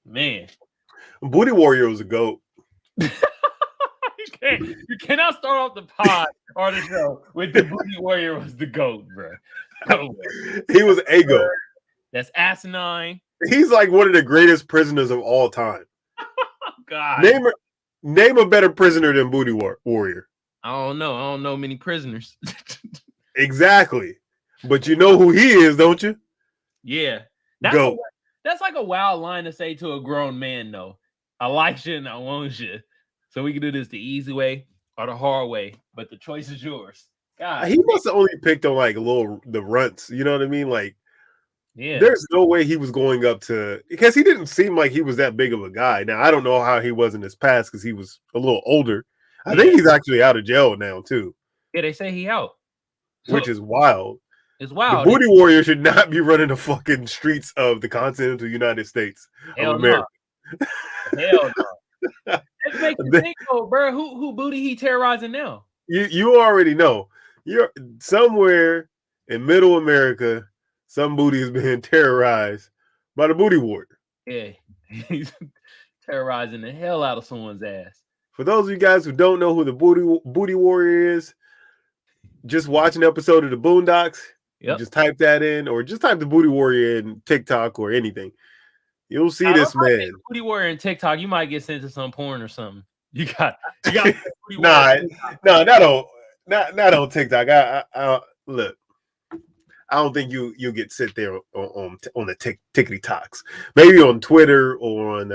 Man. Booty Warrior was a goat. You cannot start off the pod or the show with the Booty Warrior was the GOAT, bro. No way. He was a goat. That's asinine. He's like one of the greatest prisoners of all time. God. Name a better prisoner than Booty Warrior. I don't know many prisoners. Exactly. But you know who he is, don't you? Yeah. Goat. That's like a wild line to say to a grown man, though. I like you and I want you. So we can do this the easy way or the hard way, but the choice is yours. God, he must have only picked on like the runts. You know what I mean? Like, yeah. There's no way he was going up to, because he didn't seem like he was that big of a guy. Now I don't know how he was in his past because he was a little older. I think he's actually out of jail now too. Yeah, they say he out, which is wild. It's wild. The Booty Warrior should not be running the fucking streets of the continental United States of America. Hell no. That makes you think, though, bro. Who booty he terrorizing now? You already know. You're somewhere in Middle America. Some booty is being terrorized by the Booty Warrior. Yeah, he's terrorizing the hell out of someone's ass. For those of you guys who don't know who the Booty Warrior is, just watch an episode of the Boondocks. Yep. Just type that in, or just type the Booty Warrior in TikTok or anything. You'll see this man. Booty Warrior in TikTok, you might get sent to some porn or something. You got not on TikTok. I look. I don't think you'll get sit there on the tickety talks. Maybe on Twitter or on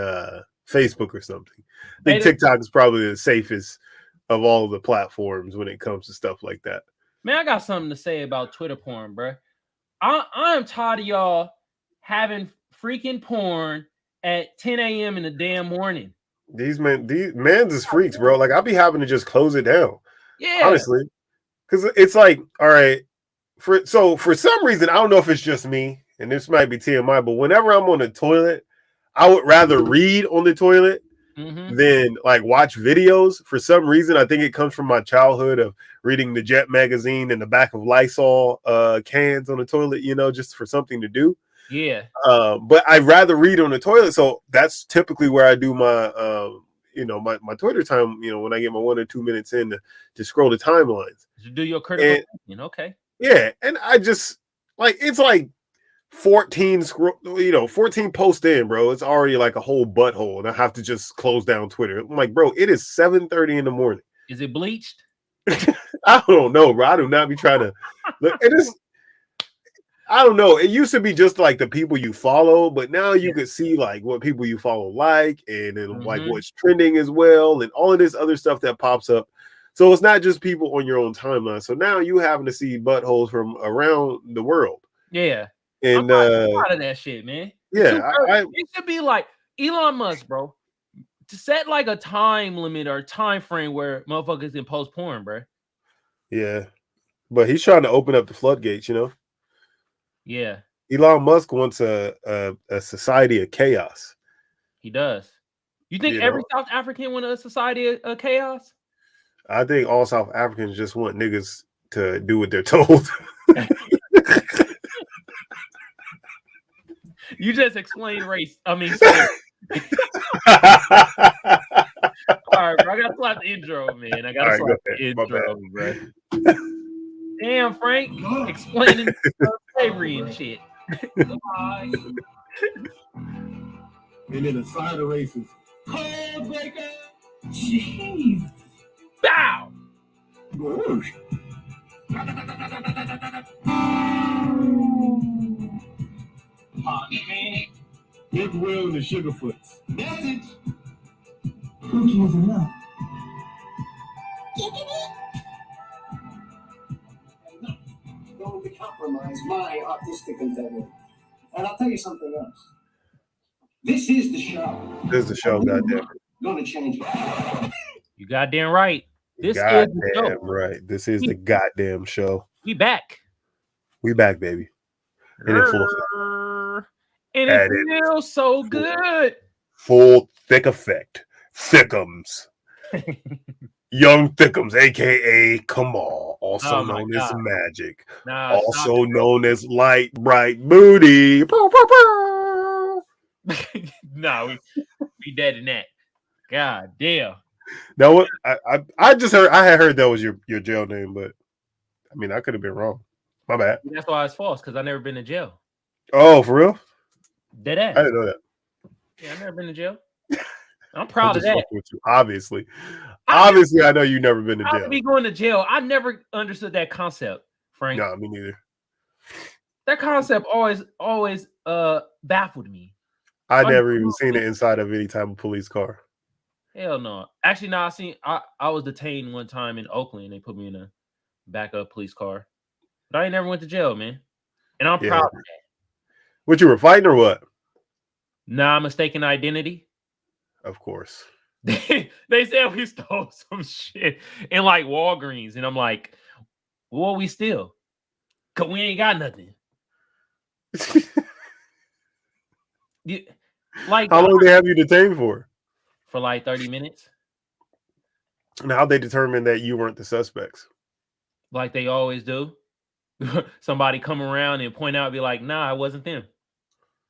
Facebook or something. I think TikTok is probably the safest of all of the platforms when it comes to stuff like that. Man, I got something to say about Twitter porn, bro. I am tired of y'all having freaking porn at 10 a.m. in the damn morning. These mans is freaks, bro. Like, I'll be having to just close it down. Yeah. Honestly. Because it's like, all right, for some reason, I don't know if it's just me, and this might be TMI, but whenever I'm on the toilet, I would rather read on the toilet than like watch videos. For some reason, I think it comes from my childhood of reading the Jet magazine in the back of Lysol cans on the toilet, just for something to do. Yeah. But I'd rather read on the toilet. So that's typically where I do my my Twitter time, when I get my 1 or 2 minutes in to scroll the timelines. You do your critical thinking, okay. Yeah, and I just it's like 14 posts in, bro. It's already like a whole butthole, and I have to just close down Twitter. I'm like, bro, it is 7:30 in the morning. Is it bleached? I don't know, bro. I do not be trying to look. It is. I don't know. It used to be just like the people you follow, but now you can see like what people you follow like, and then like what's trending as well, and all of this other stuff that pops up. So it's not just people on your own timeline. So now you having to see buttholes from around the world. Yeah. And I'm out of that shit, man. Yeah. It should be like Elon Musk, bro. To set like a time limit or time frame where motherfuckers can post porn, bro. Yeah. But he's trying to open up the floodgates, Yeah. Elon Musk wants a society of chaos. He does. You think every South African want a society of chaos? I think all South Africans just want niggas to do what they're told. You just explained race. I mean, all right, bro. I gotta slap the intro, man. I gotta slap the intro, bro. Damn, Frank, explaining slavery and shit. And then the side of races. Cold breaker. Jeez. Bow. Gosh. Get Will and the Sugarfoots. Message. Cookie is enough. No, going to compromise my artistic integrity. And I'll tell you something else. This is the show. This is the show, goddamn. Gonna change it. You goddamn right. This is the show. Right. This is the goddamn show. We back. We back, baby. And in full, and it feels so good. Full thick effect. Thickums. Young Thickums, aka Kamal, also known as Magic, also known as Light Bright Booty. No, we dead in that. God damn. Now what? I just heard. I had heard that was your jail name, but I mean I could have been wrong. My bad. That's why it's false because I never been to jail. Oh, for real? Dead ass. I didn't know that. Yeah, I never been to jail. I'm I'm proud of just that. fucking with you. Obviously, I know you've never been to I jail. would be going to jail. I never understood that concept, Frank. No, me neither. That concept always baffled me. I never even seen the inside of any type of police car. Hell no. Actually, no, I was detained one time in Oakland and they put me in a backup police car. But I ain't never went to jail, man. And I'm proud of that. What, you were fighting or what? Nah, mistaken identity. Of course. They said we stole some shit in like Walgreens. And I'm like, what we steal? Cause we ain't got nothing. Like, how long they have you detained for? For like 30 minutes. And how they determined that you weren't the suspects? Like they always do. Somebody come around and point out, be like, nah, it wasn't them.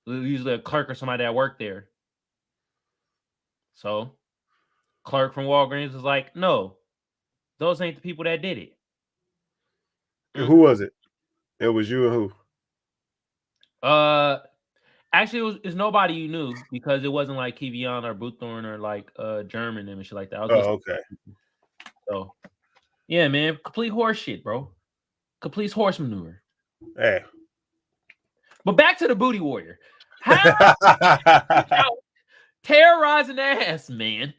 Usually a clerk or somebody that worked there. So, clerk from Walgreens was like, no, those ain't the people that did it. And who was it? It was you and who? Actually, it's nobody you knew because it wasn't like Kivian or Buthorn or like German and shit like that. Okay. So, yeah, man, complete horse shit, bro. Complete horse maneuver. Hey. But back to the booty warrior. How terrorizing ass, man.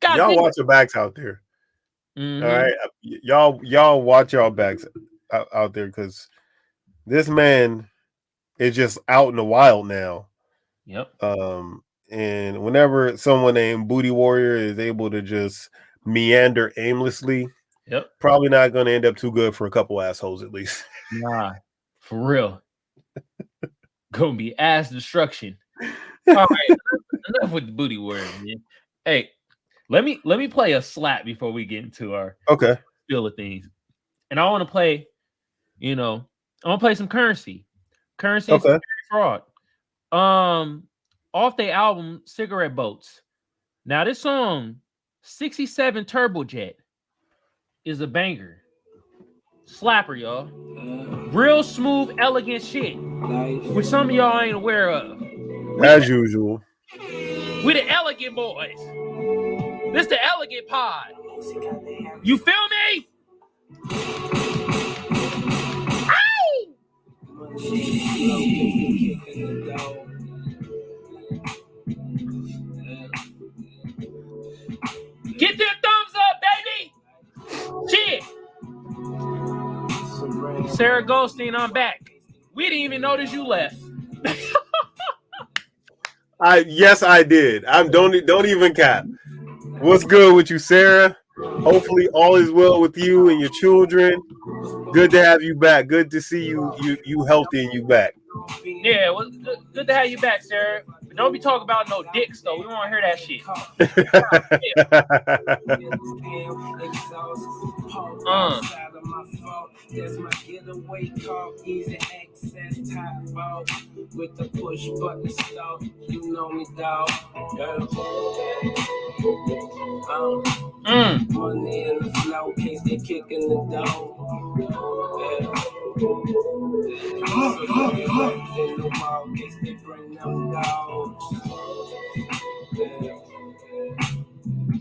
God y'all damn. watch your backs out there. Mm-hmm. All right. Y'all watch y'all backs out there because this man is just out in the wild now. Yep. And whenever someone named Booty Warrior is able to just meander aimlessly, yep, probably not going to end up too good for a couple assholes at least. Nah, for real. Gonna be ass destruction. All right, enough with the Booty Warrior, man. Hey, let me play a slap before we get into our spill of things. And I want to play, I want to play some Currency. Currency is fraud. Off their album Cigarette Boats. Now this song 67 Turbojet is a banger. Slapper, y'all. Real smooth, elegant shit, which some of y'all ain't aware of. As usual. We the elegant boys. This the elegant pod. You feel me? Ow! Get their thumbs up, baby! Shit! Sarah Goldstein, I'm back. We didn't even notice you left. Yes, I did. Don't even cap. What's good with you, Sarah? Hopefully all is well with you and your children. Good to have you back. Good to see you healthy and you back. Yeah, well, good to have you back, Sarah. But don't be talking about no dicks though. We want to hear that shit. That's my getaway call, easy access, top ball with the push button stop. You know me, dog. Money in the flow, case they kicking the dog. In the wall, case they bring them dogs.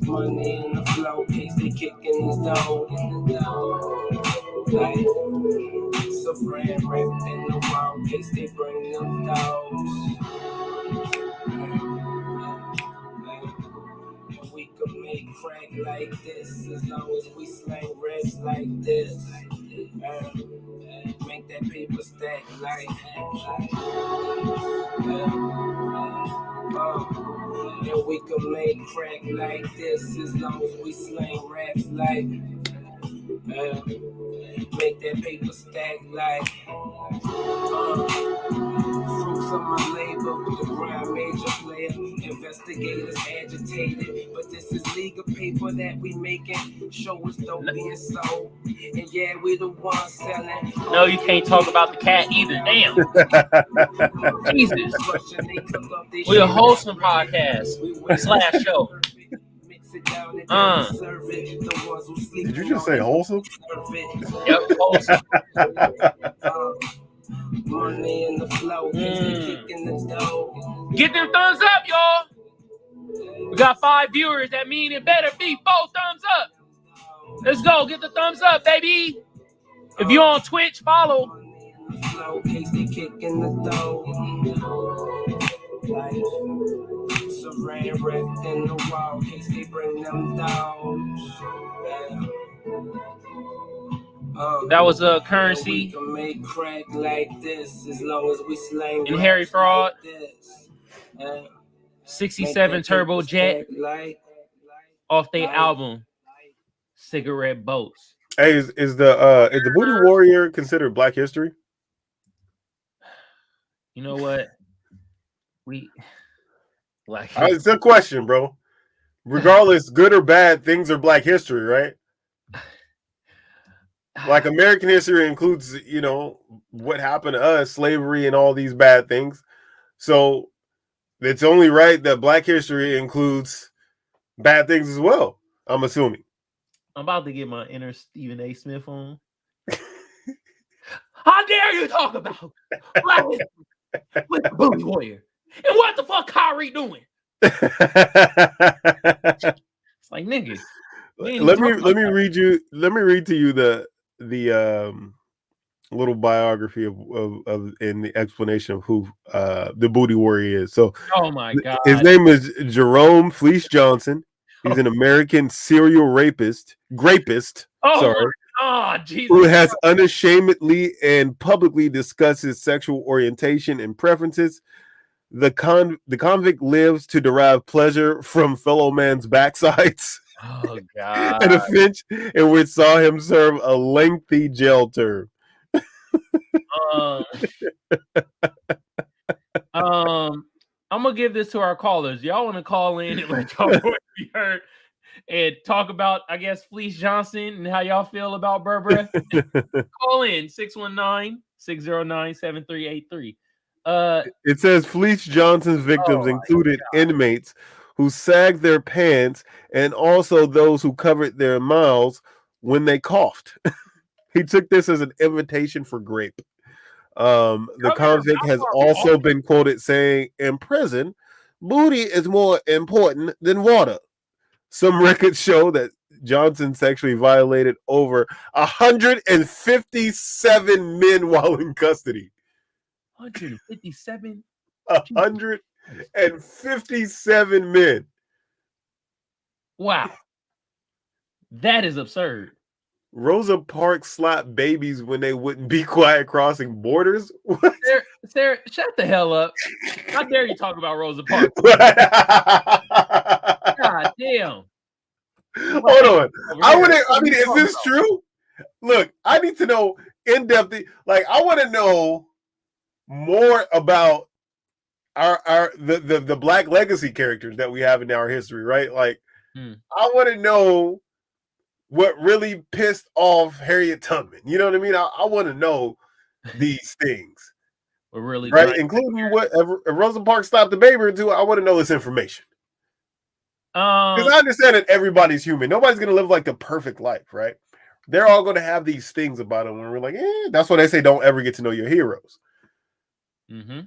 Money in the flow, case they kicking the dog. Like, so brand wrapped in the wall, case they bring them dogs. And we can make crack like this as long as we slang raps like this. Make that paper stack like and we can make crack like this as long as we slang raps like make that paper stack like fruits of my labor, the grind major player, invest investigators agitated, but this is legal paper that we making. Show us dope being sold, and yeah, we the ones selling. No, you can't talk about the cat either. Damn. Jesus. We're a wholesome podcast / show. Did you just say wholesome? Yep, wholesome. Get them thumbs up, y'all. We got 5 viewers. That means it better be 4 thumbs up. Let's go. Get the thumbs up, baby. If you're on Twitch, follow. That was a currency in Harry Fraud. 67 Turbo Jet off their album Cigarette Boats. Hey, is the Booty Warrior considered Black History? You know what? It's a question, bro. Regardless, good or bad, things are Black History, right? Like American history includes, what happened to us, slavery and all these bad things. So it's only right that Black history includes bad things as well, I'm assuming. I'm about to get my inner Stephen A. Smith on. How dare you talk about Black history with the Booty Warrior? And what the fuck Kyrie doing? It's like, nigga. Let me read to you the little biography of and the explanation of who the Booty Warrior is. So, oh my god, his name is Jerome Fleece Johnson. He's an American serial grapist. Jesus, who has unashamedly and publicly discussed his sexual orientation and preferences. The convict lives to derive pleasure from fellow man's backsides. Oh God! An offense in which saw him serve a lengthy jail term. I'm gonna give this to our callers. Y'all want to call in and let y'all voice be heard and talk about, I guess, Fleece Johnson and how y'all feel about Burberry? Call in 619-609-7383. It says Fleece Johnson's victims included inmates who sagged their pants and also those who covered their mouths when they coughed. He took this as an invitation for grape. The convict has also been quoted saying, "In prison, booty is more important than water." Some records show that Johnson sexually violated over 157 men while in custody. 157? 157 men. Wow. That is absurd. Rosa Parks slapped babies when they wouldn't be quiet crossing borders. What? Sarah, shut the hell up. How dare you talk about Rosa Parks? God damn. Hold on. Is this true? Look, I need to know in depth. Like, I want to know more about the Black legacy characters that we have in our history, right? Like, I want to know what really pissed off Harriet Tubman. You know what I mean? I want to know these things. We're really right, including whatever Rosa Parks stopped the baby or two. I want to know this information. Because I understand that everybody's human. Nobody's going to live like the perfect life, right? They're all going to have these things about them when we're like, that's why they say don't ever get to know your heroes. Mm-hmm.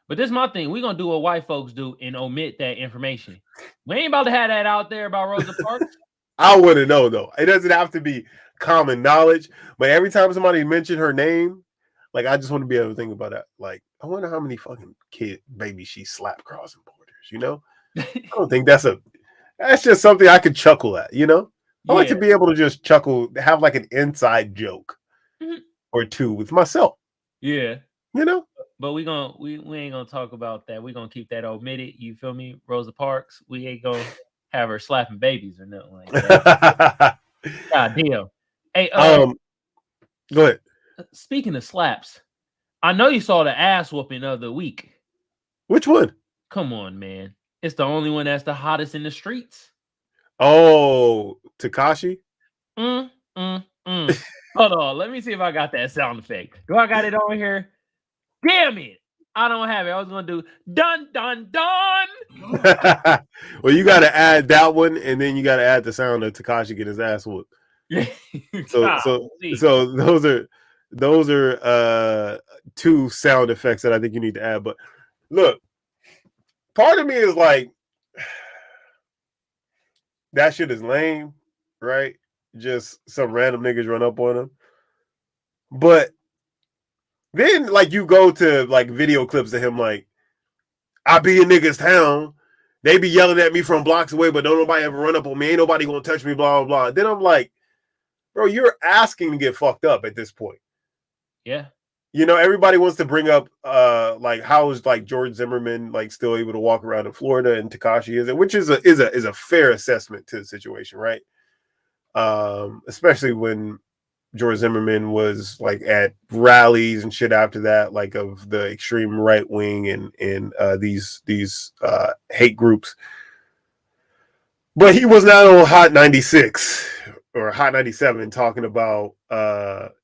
But this is my thing. We're going to do what white folks do and omit that information. We ain't about to have that out there about Rosa Parks. I want to know, though. It doesn't have to be common knowledge. But every time somebody mentioned her name, like, I just want to be able to think about that. Like, I wonder how many fucking babies she slapped crossing borders, you know? I don't think that's just something I could chuckle at, you know? I like to be able to just chuckle, have like an inside joke or two with myself. Yeah. You know? But we ain't gonna talk about that. We're gonna keep that omitted. You feel me? Rosa Parks. We ain't gonna have her slapping babies or nothing like that. God damn. Hey, go ahead. Speaking of slaps, I know you saw the ass whooping of the week. Which one? Come on, man. It's the only one that's the hottest in the streets. Oh, Tekashi. Hold on, let me see if I got that sound effect. Do I got it on here? Damn it! I don't have it. I was gonna do dun dun dun. Well, you got to add that one, and then you got to add the sound of Tekashi getting his ass whooped. So those are two sound effects that I think you need to add. But look, part of me is like, that shit is lame, right? Just some random niggas run up on him. But then, like, you go to like video clips of him, like, I be in niggas' town. They be yelling at me from blocks away, but don't nobody ever run up on me. Ain't nobody gonna touch me, blah, blah, blah. Then I'm like, bro, you're asking to get fucked up at this point. Yeah. You know, everybody wants to bring up like how is like George Zimmerman like still able to walk around in Florida and Tekashi isn't, which is a fair assessment to the situation, right? Especially when George Zimmerman was like at rallies and shit after that, like of the extreme right wing and these hate groups. But he was not on Hot 96 or Hot 97 talking about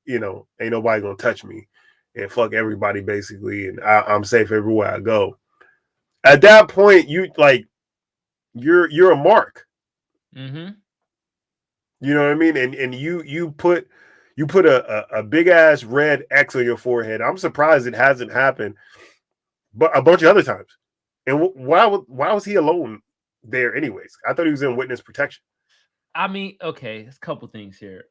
you know, ain't nobody gonna touch me and fuck everybody basically, and I'm safe everywhere I go. At that point, you like you're a mark. Mm-hmm. You know what I mean? And you put a big ass red X on your forehead. I'm surprised it hasn't happened, but a bunch of other times. And why was he alone there anyways? I thought he was in witness protection. I mean, okay, there's a couple things here.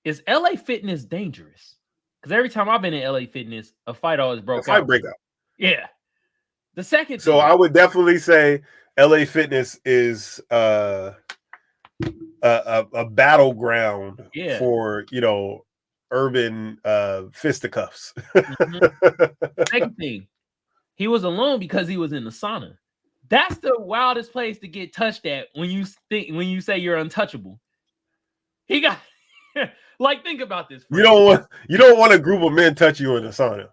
Is LA Fitness dangerous? Because every time I've been in LA Fitness, a fight always broke out. Breakout. Yeah. The second So thing, I would definitely say LA Fitness is a battleground for, you know, urban fisticuffs. Second thing, he was alone because he was in the sauna. That's the wildest place to get touched at when you say you're untouchable. He got like, think about this. You don't want a group of men touch you in the sauna.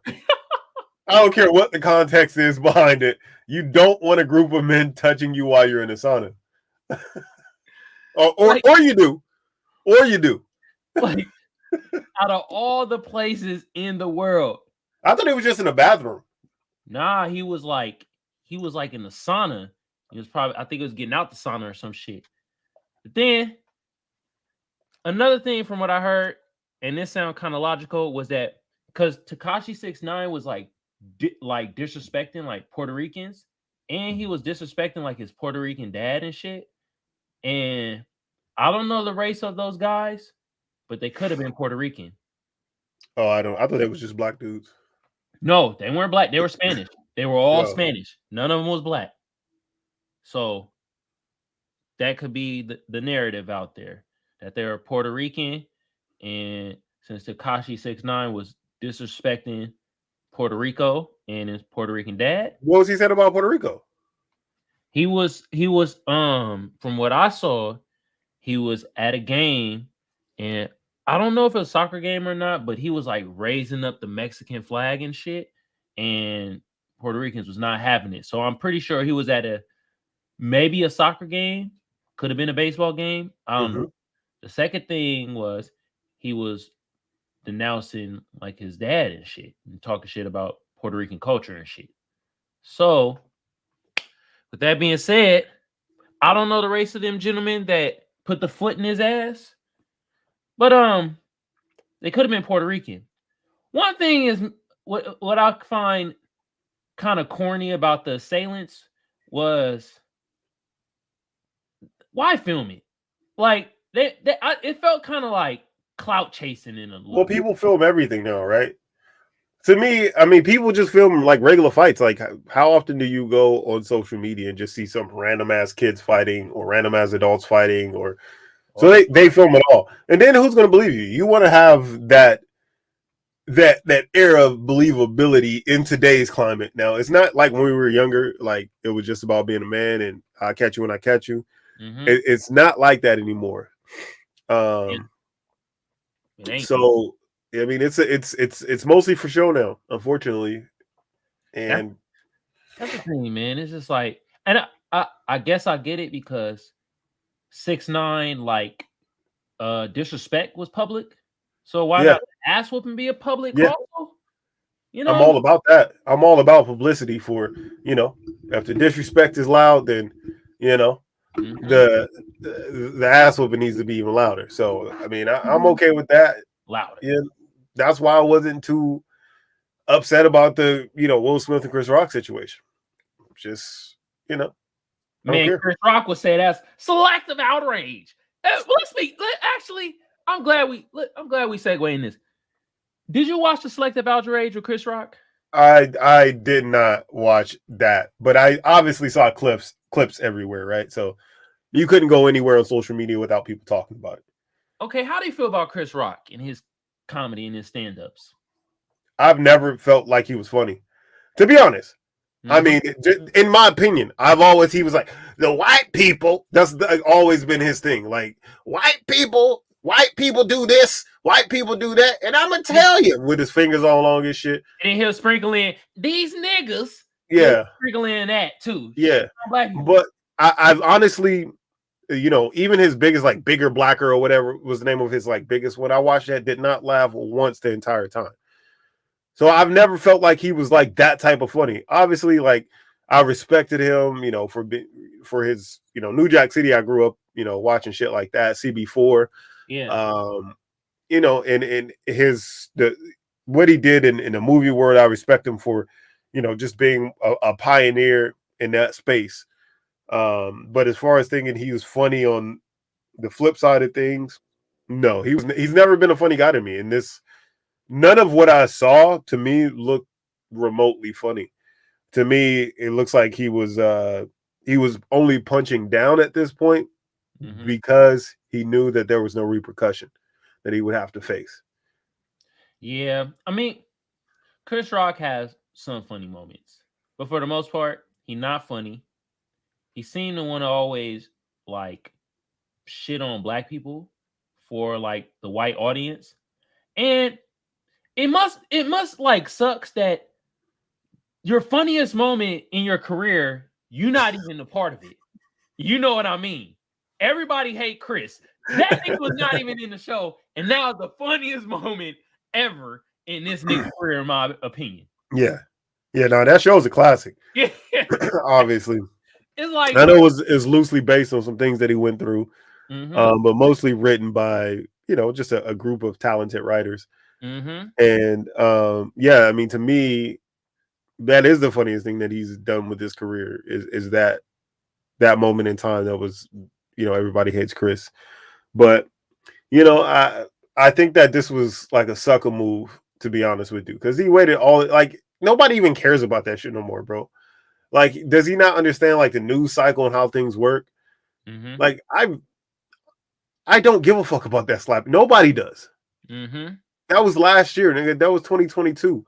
I don't care what the context is behind it. You don't want a group of men touching you while you're in the sauna. or you do. Like, out of all the places in the world. I thought he was just in the bathroom. Nah, he was like in the sauna. He was probably, I think it was getting out the sauna or some shit. But then another thing from what I heard, and this sound kind of logical, was that because Tekashi 6ix9ine was like disrespecting like Puerto Ricans, and he was disrespecting like his Puerto Rican dad and shit. And I don't know the race of those guys, but they could have been Puerto Rican. Oh, I thought it was just black dudes. No, they weren't black. They were Spanish. They were all Spanish. None of them was black. So that could be the narrative out there, that they're Puerto Rican. And since Tekashi 6ix9ine was disrespecting Puerto Rico and his Puerto Rican dad. What was he saying about Puerto Rico? He was from what I saw, he was at a game, and I don't know if it was a soccer game or not, but he was like raising up the Mexican flag and shit, and Puerto Ricans was not having it. So I'm pretty sure he was at maybe a soccer game, could have been a baseball game. I don't know. The second thing was he was denouncing like his dad and shit, and talking shit about Puerto Rican culture and shit. So with that being said, I don't know the race of them gentlemen that put the foot in his ass, but they could have been Puerto Rican. One thing is what I find kind of corny about the assailants was, why film it? Like it felt kind of like clout chasing in a little. Well, people film everything now, right? To me, I mean, people just film like regular fights. Like, how often do you go on social media and just see some random ass kids fighting or random ass adults fighting? Or so they film it all. And then who's going to believe you? You want to have that air of believability in today's climate. Now, it's not like when we were younger, like it was just about being a man and I catch you when I catch you. It's not like that anymore. So I mean, it's mostly for show now, unfortunately. And that's the thing, man. It's just like, And I guess I get it because 6ix9ine like disrespect was public. So why Yeah. not ass whooping be a public Yeah. also? You I'm know, all about that. I'm all about publicity for, if the disrespect is loud, then, the ass whooping needs to be even louder. So, I mean, I'm okay with that. louder. Yeah. That's why I wasn't too upset about the, Will Smith and Chris Rock situation. Just, I don't Man, care. Chris Rock would say that's selective outrage. Actually, I'm glad we segue in this. Did you watch the Selective Outrage with Chris Rock? I did not watch that, but I obviously saw clips everywhere, right? So you couldn't go anywhere on social media without people talking about it. Okay, how do you feel about Chris Rock and his comedy and his stand-ups? I've never felt like he was funny, to be honest. Mm-hmm. I mean, in my opinion, he was like, the white people, that's always been his thing. Like, white people do this, white people do that. And I'm going to tell you, with his fingers all along his shit. And he'll sprinkle in these niggas. Yeah. Sprinkle in that too. Yeah. But I've honestly, even his biggest, like Bigger, Blacker, or whatever was the name of his like biggest one, I watched that, did not laugh once the entire time. So I've never felt like he was like that type of funny. Obviously, like I respected him, for his, New Jack City. I grew up, watching shit like that, CB4. Yeah. And what he did in the movie world, I respect him for, just being a pioneer in that space. But as far as thinking he was funny on the flip side of things, no, he's never been a funny guy to me. And none of what I saw to me looked remotely funny. To me, it looks like he was only punching down at this point because he knew that there was no repercussion that he would have to face. Yeah, I mean, Chris Rock has some funny moments, but for the most part, he's not funny. He seemed to want to always like shit on black people for like the white audience, and it must like sucks that your funniest moment in your career, you're not even a part of it. You know what I mean? Everybody hate Chris. That nigga was not even in the show, and now it's the funniest moment ever in this nigga's career, in my opinion. Yeah. No, that show's a classic. Yeah, obviously. It's like, I know it's loosely based on some things that he went through, but mostly written by just a group of talented writers. And I mean, to me, that is the funniest thing that he's done with his career is that moment in time that was, everybody hates Chris. But I think that this was like a sucker move, to be honest with you, because he waited nobody even cares about that shit no more, bro. Like, does he not understand like the news cycle and how things work? Like, I don't give a fuck about that slap. Nobody does. That was last year, nigga. That was 2022.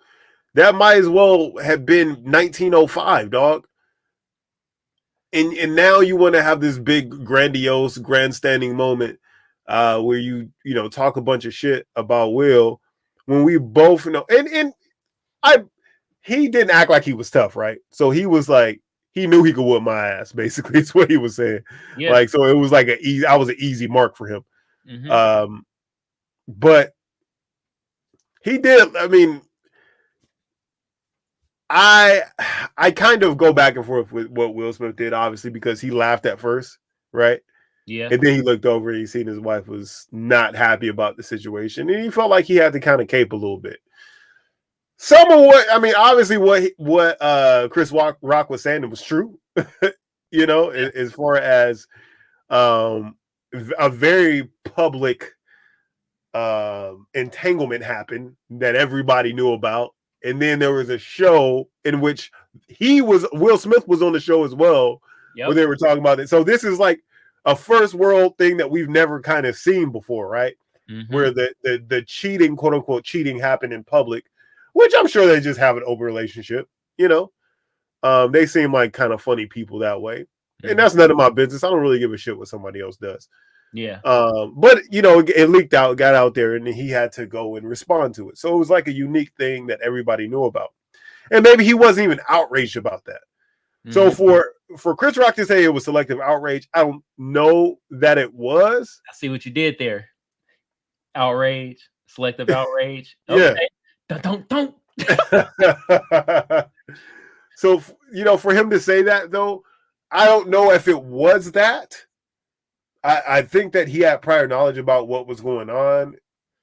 That might as well have been 1905, dog. And now you want to have this big, grandiose, grandstanding moment where you talk a bunch of shit about Will when we both know. And he didn't act like he was tough, right? So he was like, he knew he could whoop my ass, basically. It's what he was saying. Yeah. Like, so it was like I was an easy mark for him. But he did, I mean, I kind of go back and forth with what Will Smith did, obviously, because he laughed at first, right? Yeah. And then he looked over and he seen his wife was not happy about the situation. And he felt like he had to kind of cape a little bit. Some of what, I mean, obviously what Chris Rock was saying, it was true, as far as a very public entanglement happened that everybody knew about. And then there was a show in which Will Smith was on the show as well, where they were talking about it. So this is like a first world thing that we've never kind of seen before, right? Where the cheating, quote unquote, cheating happened in public, which I'm sure they just have an open relationship, They seem like kind of funny people that way. And that's none of my business. I don't really give a shit what somebody else does. Yeah. But it leaked out, got out there, and he had to go and respond to it. So it was like a unique thing that everybody knew about. And maybe he wasn't even outraged about that. So for Chris Rock to say it was selective outrage, I don't know that it was. I see what you did there. Outrage, selective outrage. Yeah. Okay. Don't. So, for him to say that, though, I don't know if it was that. I think that he had prior knowledge about what was going on,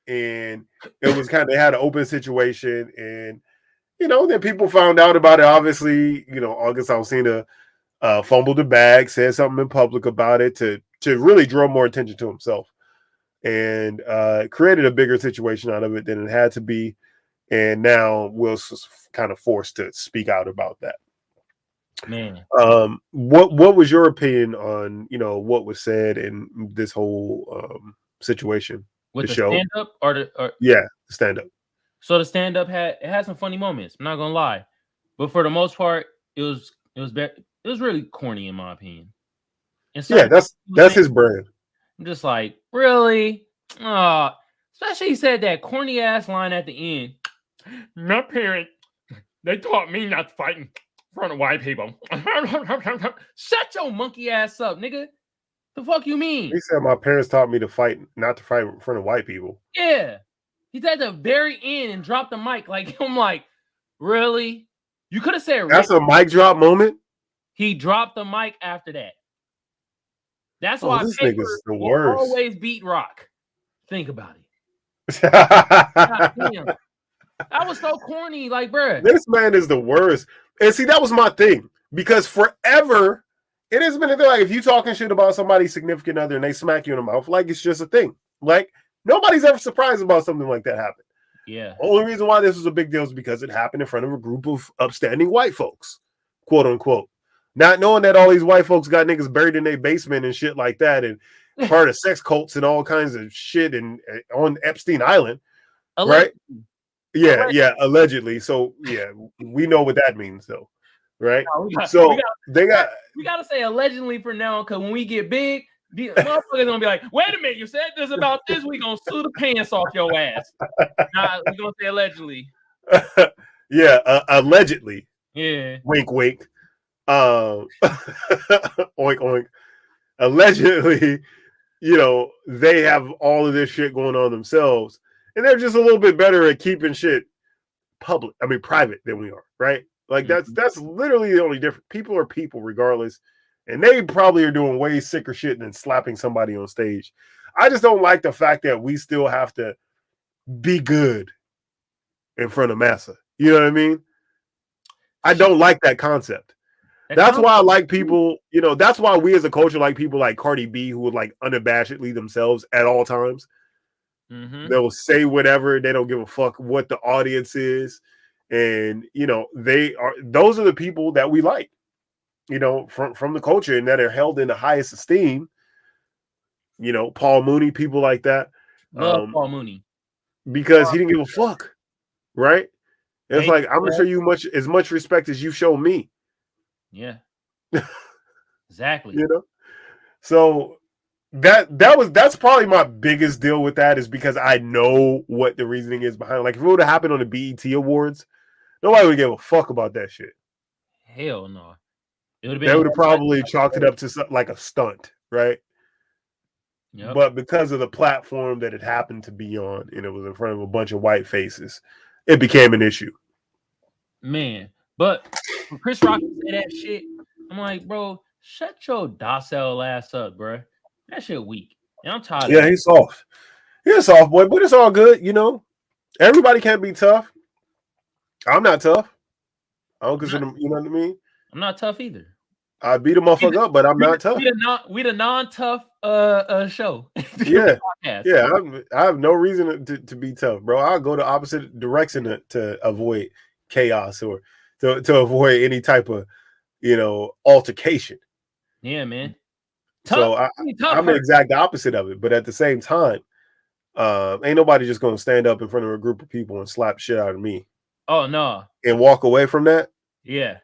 and it was kind of had an open situation, and then people found out about it. Obviously, August Alsina fumbled the bag, said something in public about it to really draw more attention to himself, and created a bigger situation out of it than it had to be. And now Will's kind of forced to speak out about that. Man, what was your opinion on what was said in this whole situation? with the show, stand up or the stand up. So the stand up had some funny moments. I'm not gonna lie, but for the most part, it was really corny in my opinion. And so that's his brand. I'm just like, really? Especially he said that corny ass line at the end. My parents, they taught me not to fight in front of white people. Shut your monkey ass up, nigga. The fuck you mean? He said my parents taught me not to fight in front of white people. Yeah. He's at the very end and dropped the mic. Like, I'm like, really? You could have said that's a mic drop moment. He dropped the mic after that. That's why this Paper nigga's the will worst. always beat Rock. Think about it. God damn. That was so corny, like, bruh. This man is the worst. And see, that was my thing. Because forever, it has been a thing. Like, if you talking shit about somebody's significant other and they smack you in the mouth, like, it's just a thing. Like, nobody's ever surprised about something like that happening. Yeah. Only reason why this was a big deal is because it happened in front of a group of upstanding white folks, quote unquote. Not knowing that all these white folks got niggas buried in their basement and shit like that, and part of sex cults and all kinds of shit and on Epstein Island, right? Yeah, allegedly. So yeah, we know what that means, though, right? No, we gotta say allegedly for now, because when we get big, the motherfuckers gonna be like, wait a minute, you said this about this, we gonna sue the pants off your ass. Nah, we gonna say allegedly. Yeah, allegedly. Yeah. Wink, wink. Oink, oink. Allegedly, they have all of this shit going on themselves, and they're just a little bit better at keeping shit private than we are, right? Like that's literally the only difference. People are people regardless, and they probably are doing way sicker shit than slapping somebody on stage. I just don't like the fact that we still have to be good in front of massa. You know what I mean? I don't like that concept. That's why I like people, that's why we as a culture like people like Cardi B, who would like unabashedly themselves at all times. Mm-hmm. They'll say whatever. They don't give a fuck what the audience is. And, those are the people that we like, from the culture, and that are held in the highest esteem. Paul Mooney, people like that. Love Paul Mooney. Because he didn't give a fuck, right? It's like, I'm going to show you as much respect as you show me. Yeah, exactly. So that's probably my biggest deal with that, is because I know what the reasoning is behind it. Like, if it would have happened on the BET Awards, nobody would give a fuck about that shit. Hell no. They would have probably chalked it up to like a stunt, right? Yep. But because of the platform that it happened to be on, and it was in front of a bunch of white faces, it became an issue. Man. But when Chris Rock say that shit, I'm like, bro, shut your docile ass up, bro. That shit weak. And I'm tired. Yeah, he's soft. He's a soft boy, but it's all good, Everybody can't be tough. I'm not tough. I don't consider, you know what I mean? I'm not tough either. I beat a motherfucker up, but I'm not tough. We the non-tough show. Yeah. Yeah, I have no reason to be tough, bro. I'll go the opposite direction to avoid chaos or to avoid any type of, altercation. Yeah, man. So I'm the exact opposite of it. But at the same time, ain't nobody just going to stand up in front of a group of people and slap shit out of me. Oh, no. And walk away from that? Yeah.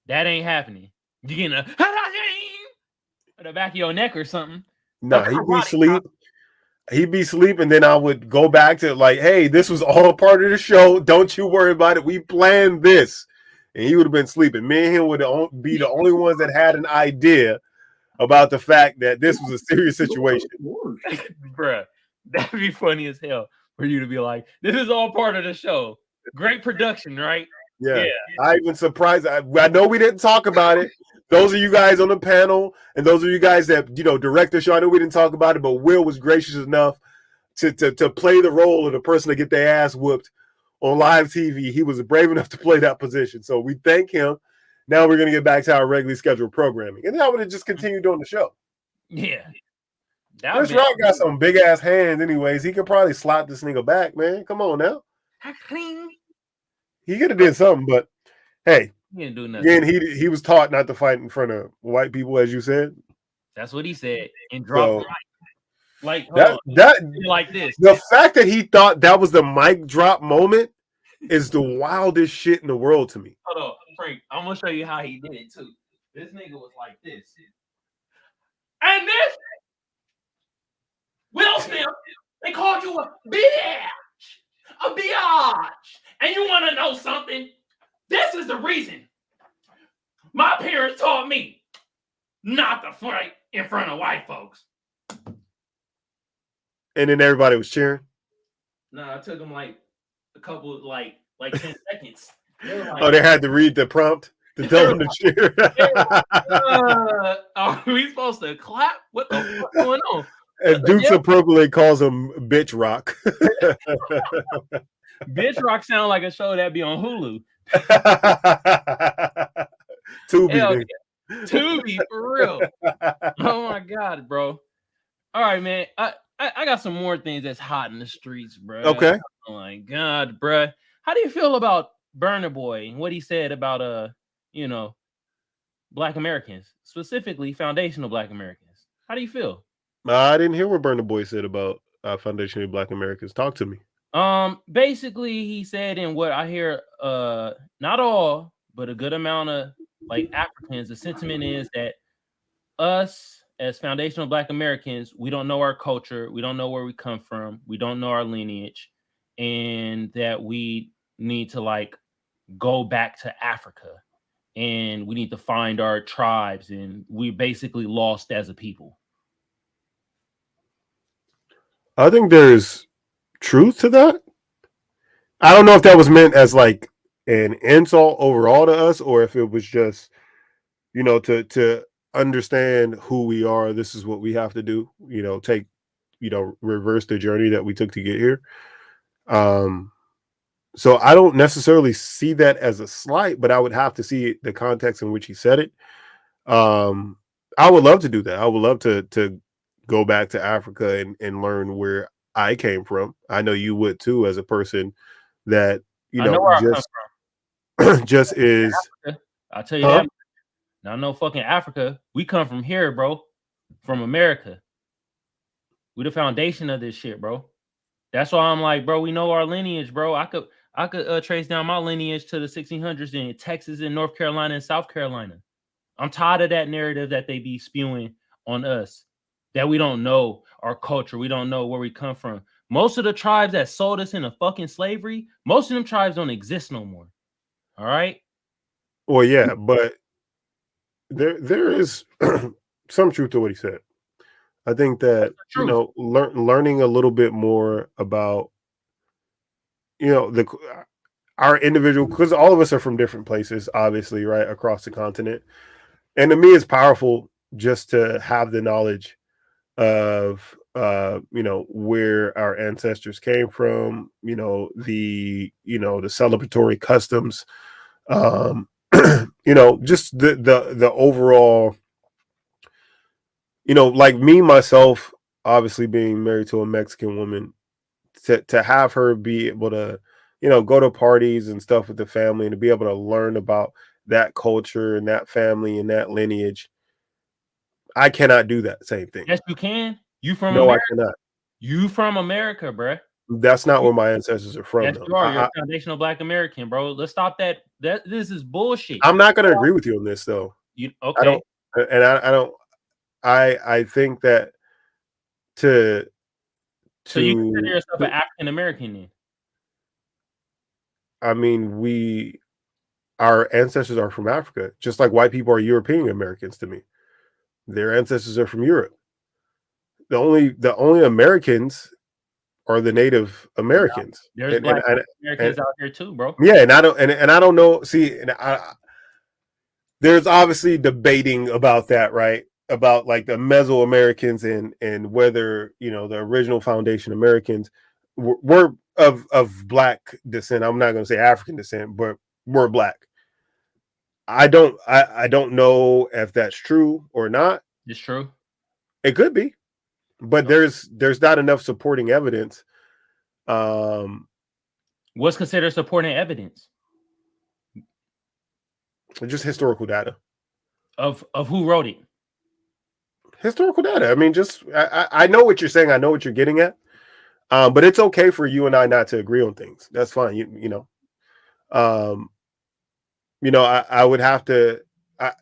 That ain't happening. You getting at the back of your neck or something. No, he'd be asleep, and then I would go back to like, hey, this was all part of the show. Don't you worry about it. We planned this. and he would have been sleeping. Me and him would be the only ones that had an idea about the fact that this was a serious situation. Bruh, that'd be funny as hell for you to be like, this is all part of the show. Great production, right? Yeah. I even surprised. I know we didn't talk about it. Those of you guys on the panel and those of you guys that, direct the show, I know we didn't talk about it, but Will was gracious enough to play the role of the person to get their ass whooped on live TV. He was brave enough to play that position. So we thank him. Now we're going to get back to our regularly scheduled programming. And that would have just continued on the show. Yeah. Chris Rock got some big ass hands anyways. He could probably slap this nigga back, man. Come on now. He could have did something, but hey. He didn't do nothing. Again, he was taught not to fight in front of white people, as you said. That's what he said. And drop like that like this. The fact that he thought that was the mic drop moment is the wildest shit in the world to me. Hold on, Frank. I'm gonna show you how he did it too. This nigga was like this. And this Will Smith, they called you a bitch. A biatch. And you want to know something? This is the reason my parents taught me not to fight in front of white folks. And then everybody was cheering. No, it took them like a couple, like 10 seconds. They had to read the prompt to tell them to cheer. Are we supposed to clap? What the fuck going on? And Dukes appropriately calls him Bitch Rock. Bitch Rock sound like a show that be on Hulu. Tubi, Tubi, for real. Oh my god, bro. All right, man. I got some more things that's hot in the streets, bro. Okay. Oh my god, bro. How do you feel about Burna Boy and what he said about Black Americans, specifically foundational Black Americans? How do you feel? I didn't hear what Burna Boy said about foundational Black Americans. Talk to me. Basically, he said, in what I hear, not all, but a good amount of like Africans, the sentiment is that us as foundational Black Americans, we don't know our culture, we don't know where we come from, we don't know our lineage, and that we need to like go back to Africa and we need to find our tribes, and we basically lost as a people. I think there's truth to that. I don't know if that was meant as like an insult overall to us, or if it was just, to understand who we are. This is what we have to do. Take, reverse the journey that we took to get here. So I don't necessarily see that as a slight, but I would have to see the context in which he said it. I would love to do that. I would love to go back to Africa and learn where I came from. I know you would too, as a person that just is. Africa. I'll tell you that. Not no fucking Africa. We come from here, bro. From America. We the foundation of this shit, bro. That's why I'm like, bro, we know our lineage, bro. I could trace down my lineage to the 1600s in Texas and North Carolina and South Carolina. I'm tired of that narrative that they be spewing on us, that we don't know our culture. We don't know where we come from. Most of the tribes that sold us into fucking slavery, most of them tribes don't exist no more. All right? Well, yeah, but there is some truth to what he said. I think that, learning a little bit more about, our individual, because all of us are from different places, obviously, right, across the continent. And to me, it's powerful just to have the knowledge of, where our ancestors came from, the celebratory customs, just the overall, like me, myself, obviously being married to a Mexican woman, to have her be able to, go to parties and stuff with the family and to be able to learn about that culture and that family and that lineage. I cannot do that same thing. Yes, you can. You from America? I cannot. You from America, bruh. That's not where my ancestors are from. Yes, you are. You're a foundational Black American, bro. Let's stop that. This is bullshit. I'm not going to agree with you on this, though. Okay. I think that so you consider yourself an African American then? I mean, we our ancestors are from Africa, just like white people are European Americans to me. Their ancestors are from Europe. The only Americans are the Native Americans. There's black Americans out here too, bro. Yeah, and I don't know. See, there's obviously debating about that, right? About like the Mesoamericans and whether the original foundation Americans were of black descent. I'm not going to say African descent, but were black. I don't know if that's true or not. It's true. It could be, but there's not enough supporting evidence. What's considered supporting evidence? Just historical data of who wrote it. Historical data. I mean, just I know what you're saying. I know what you're getting at. But it's okay for you and I not to agree on things. That's fine. I would have to. I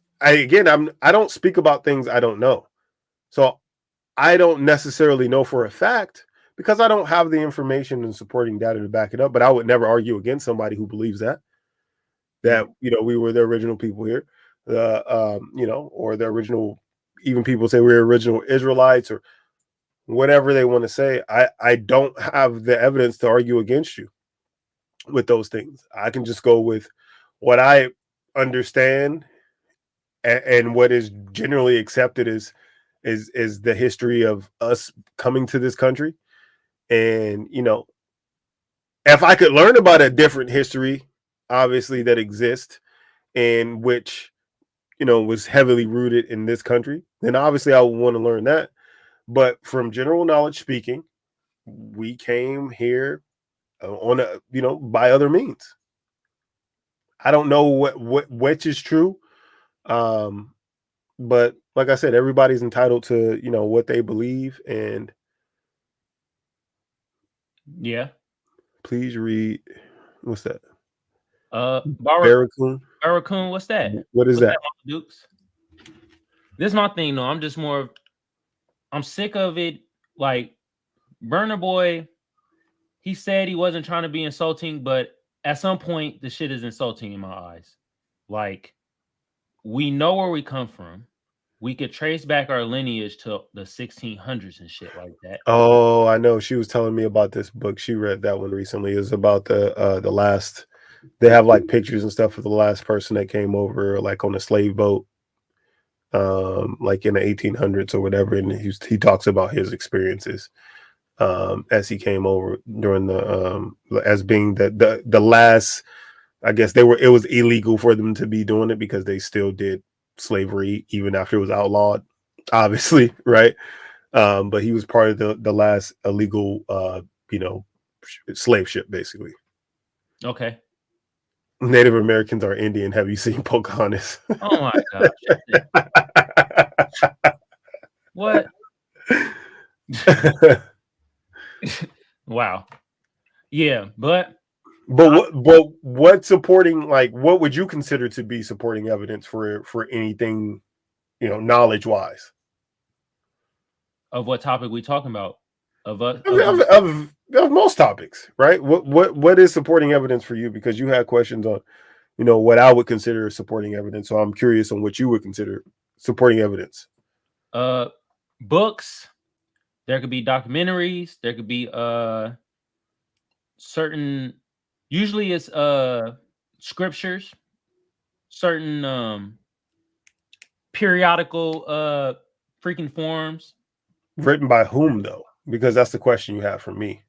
don't speak about things I don't know, so I don't necessarily know for a fact because I don't have the information and supporting data to back it up. But I would never argue against somebody who believes that we were the original people here, or the original. Even people say we're original Israelites or whatever they want to say. I don't have the evidence to argue against you with those things. I can just go with what I understand and what is generally accepted is the history of us coming to this country. And if I could learn about a different history, obviously that exists, and which was heavily rooted in this country, then obviously I would want to learn that. But from general knowledge speaking, we came here by other means. I don't know which is true. But like I said, everybody's entitled to, what they believe. And yeah, please read. What's that? Barracoon, what's that? What is that? Dukes? This is my thing, though. I'm sick of it. Like, Burna Boy, he said he wasn't trying to be insulting, but at some point, the shit is insulting in my eyes. Like, we know where we come from. We could trace back our lineage to the 1600s and shit like that. Oh, I know. She was telling me about this book. She read that one recently. It's about the last. They have like pictures and stuff of the last person that came over, like on a slave boat, like in the 1800s or whatever. And he talks about his experiences as he came over during the as being the last. I guess it was illegal for them to be doing it because they still did slavery even after it was outlawed, obviously, right? But he was part of the last illegal slave ship, basically. Okay. Native Americans are Indian. Have you seen Pocahontas? Oh my gosh. What? Wow. Yeah, but what supporting, like, what would you consider to be supporting evidence for anything, knowledge wise? Of what topic we talking about? Of most topics, right? What is supporting evidence for you? Because you had questions on, what I would consider supporting evidence. So I'm curious on what you would consider supporting evidence. Books. There could be documentaries. There could be certain. Usually it's scriptures. Certain periodical freaking forms. Written by whom, though? Because that's the question you have for me.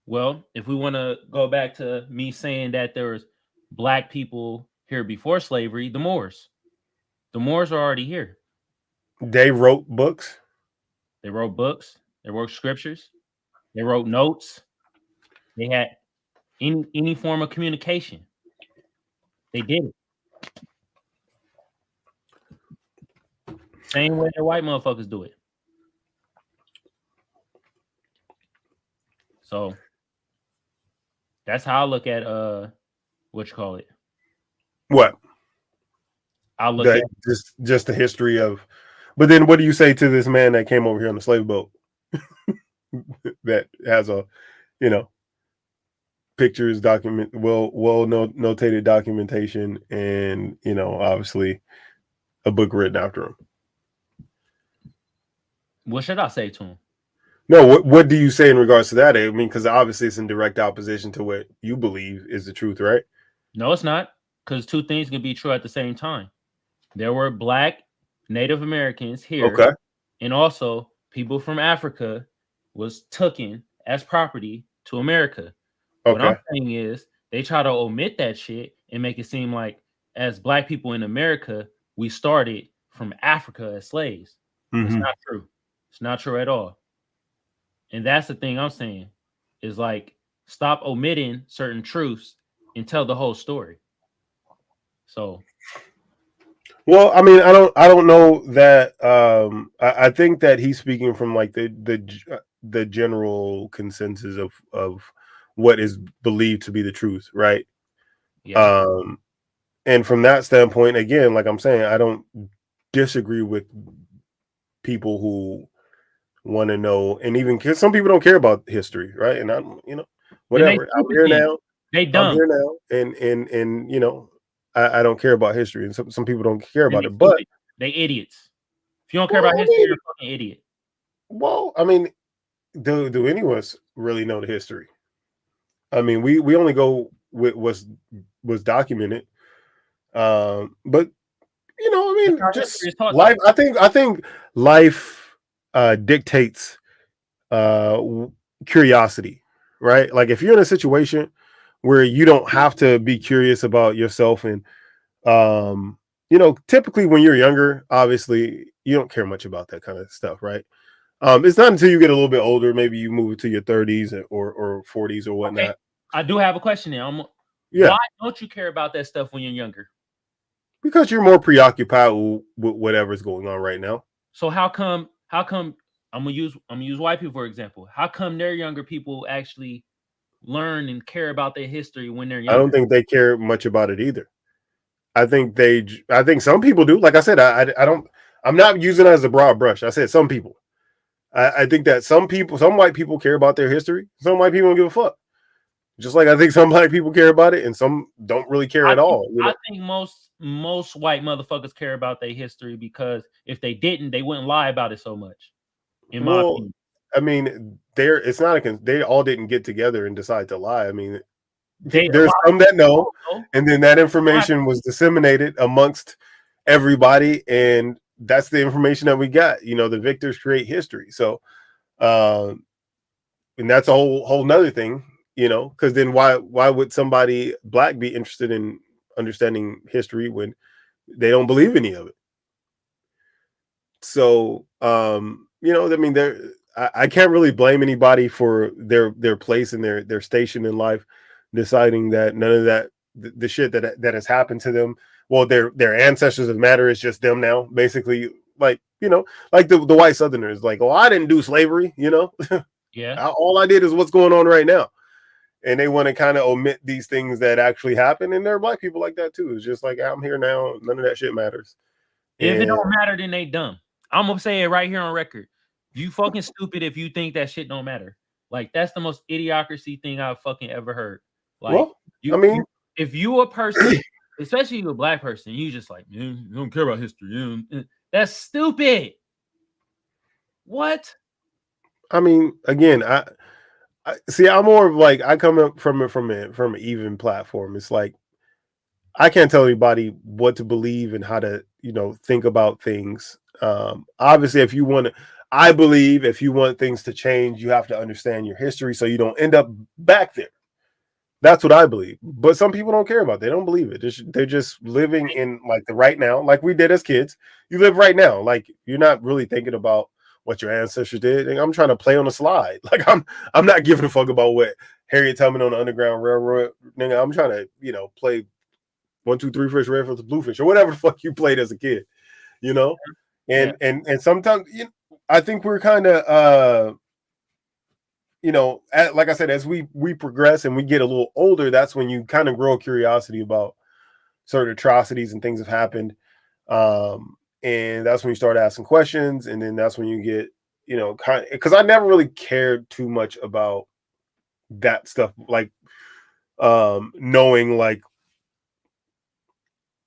Well, if we want to go back to me saying that there was black people here before slavery, the Moors are already here. They wrote books. They wrote books. They wrote scriptures. They wrote notes. They had any form of communication. They did it. Same way the white motherfuckers do it. So that's how I look at what you call it. What? I'll look at just the history of. But then, what do you say to this man that came over here on the slave boat that has a, pictures, notated documentation, and obviously a book written after him. What should I say to him? No, what do you say in regards to that? I mean, because obviously it's in direct opposition to what you believe is the truth, right? No, it's not, because two things can be true at the same time. There were Black Native Americans here, Okay. and also people from Africa was taken as property to America. What I'm Okay. saying is they try to omit that shit and make it seem like as Black people in America, we started from Africa as slaves. It's Mm-hmm. not true. It's not true at all. And that's the thing I'm saying is like stop omitting certain truths and tell the whole story. So, Well, I mean, I don't know that. I think that he's speaking from like the general consensus of what is believed to be the truth, right? yeah. And from that standpoint, again, like I'm saying, I don't disagree with people who want to know, and even because some people don't care about history, right? And I'm, Then they whatever. I'm stupid here then. now. They I'm dumb. here now, and I don't care about history, and some people don't care Then about they it. But stupid. They idiots. If you don't care about history, you're a fucking idiot. well, I mean, do any of us really know the history? I mean, we only go with was documented. But I That's mean, how history just is taught, life. though. I think life dictates curiosity, right? Like if you're in a situation where you don't have to be curious about yourself, and typically when you're younger, obviously you don't care much about that kind of stuff, right? It's not until you get a little bit older, maybe you move to your 30s or 40s or Okay. whatnot. I do have a question now. Yeah, Why don't you care about that stuff when you're younger? because you're more preoccupied with whatever's going on right now. So how come I'm gonna use white people for example. How come their younger people actually learn and care about their history when they're I don't younger? think they care much about it either. I think some people do. Like I said, I don't. I'm not using it as a broad brush. I said some people. I think that some white people care about their history. Some white people don't give a fuck. Just like I think some black people care about it, and some don't really care at all. I think most white motherfuckers care about their history because if they didn't, they wouldn't lie about it so much. In my Well, opinion, I mean, they all didn't get together and decide to lie. I mean, they a there's lot some that know, of people know. and then that information was disseminated amongst everybody, and that's the information that we got. The victors create history. So, and that's a whole nother thing. Because then why would somebody black be interested in understanding history when they don't believe any of it? So, I mean, I can't really blame anybody for their place and their station in life, deciding that none of that the shit that has happened to them. Well, their ancestors of matter is just them now, basically. Like like the white Southerners, like, oh, I didn't do slavery. Yeah. All I did is what's going on right now, and they want to kind of omit these things that actually happen. And there are black people like that too. It's just like I'm here now. None of that shit matters. If it And don't matter, then they dumb. I'm gonna say it right here on record. You fucking stupid if you think that shit don't matter. Like that's the most idiocracy thing I've fucking ever heard. Like well, I mean, if you a person, especially you a black person, you just like you don't care about history. That's stupid. What? I mean, again, I see. I'm more of like I come up from an even platform. It's like I can't tell anybody what to believe and how to think about things. Obviously, I believe if you want things to change, you have to understand your history so you don't end up back there. That's what I believe. But some people don't care about it. They don't believe it. They're just living in like the right now, like we did as kids. You live right now. Like you're not really thinking about what your ancestors did. And I'm trying to play on a slide. Like I'm not giving a fuck about what Harriet Tubman on the Underground Railroad. Nigga, I'm trying to, play 1, 2, 3 fish, red for the bluefish, or whatever the fuck you played as a kid, And Yeah. and sometimes I think we're kind of like I said, as we progress and we get a little older, that's when you kind of grow curiosity about certain atrocities and things have happened. And that's when you start asking questions. And then that's when you get, kind of, because I never really cared too much about that stuff. Like knowing like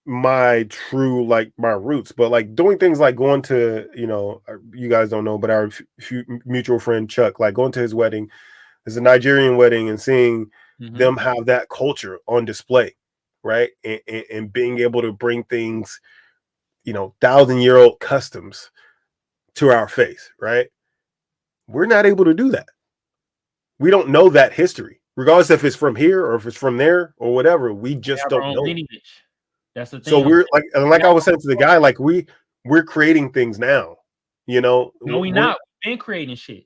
my true like my roots, but like doing things like going to, you guys don't know, but our mutual friend Chuck, like going to his wedding, it's a Nigerian wedding, and seeing them have that culture on display, right? And being able to bring things, 1,000-year-old customs to our face, right? We're not able to do that. We don't know that history, regardless if it's from here or if it's from there or whatever. We just don't know. Lineage. That's the thing. So we're like I was saying to the guy, like we're creating things now, No, we're not. We've been creating shit.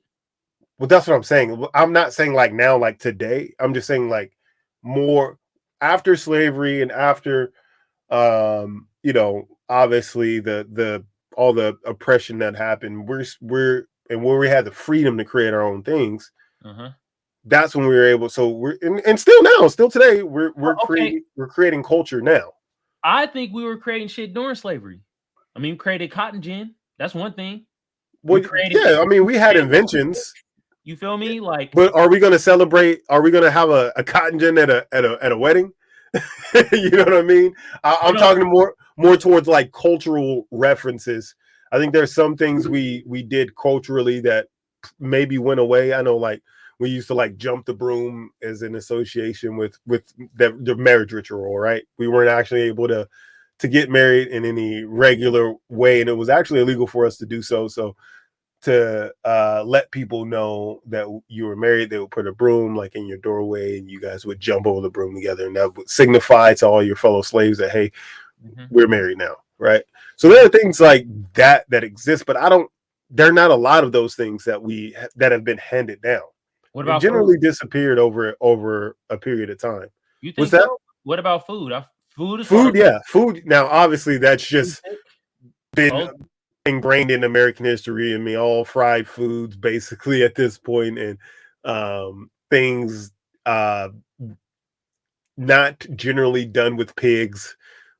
Well, that's what I'm saying. I'm not saying like now, like today. I'm just saying like more after slavery and after, obviously the all the oppression that happened. We're and where we had the freedom to create our own things. That's when we were able. So we're and still today we're creating culture now. I think we were creating shit during slavery. I mean, we created cotton gin. That's one thing. Well, yeah, I mean, we had inventions. You feel me? Like, but are we going to celebrate? Are we going to have a cotton gin at a wedding? You know what I mean? I'm talking more towards like cultural references. I think there's some things we did culturally that maybe went away. I know, like we used to like jump the broom as an association with the marriage ritual, right? We weren't actually able to get married in any regular way, and it was actually illegal for us to do so. So to let people know that you were married, they would put a broom like in your doorway, and you guys would jump over the broom together, and that would signify to all your fellow slaves that, hey, we're married now, right? So there are things like that exist, but there are not a lot of those things that have been handed down. What about generally food? Disappeared over a period of time. You think that? What about food? Food, yeah, food. Now, obviously, that's just been ingrained in American history. I mean, all fried foods, basically, at this point, and things not generally done with pigs.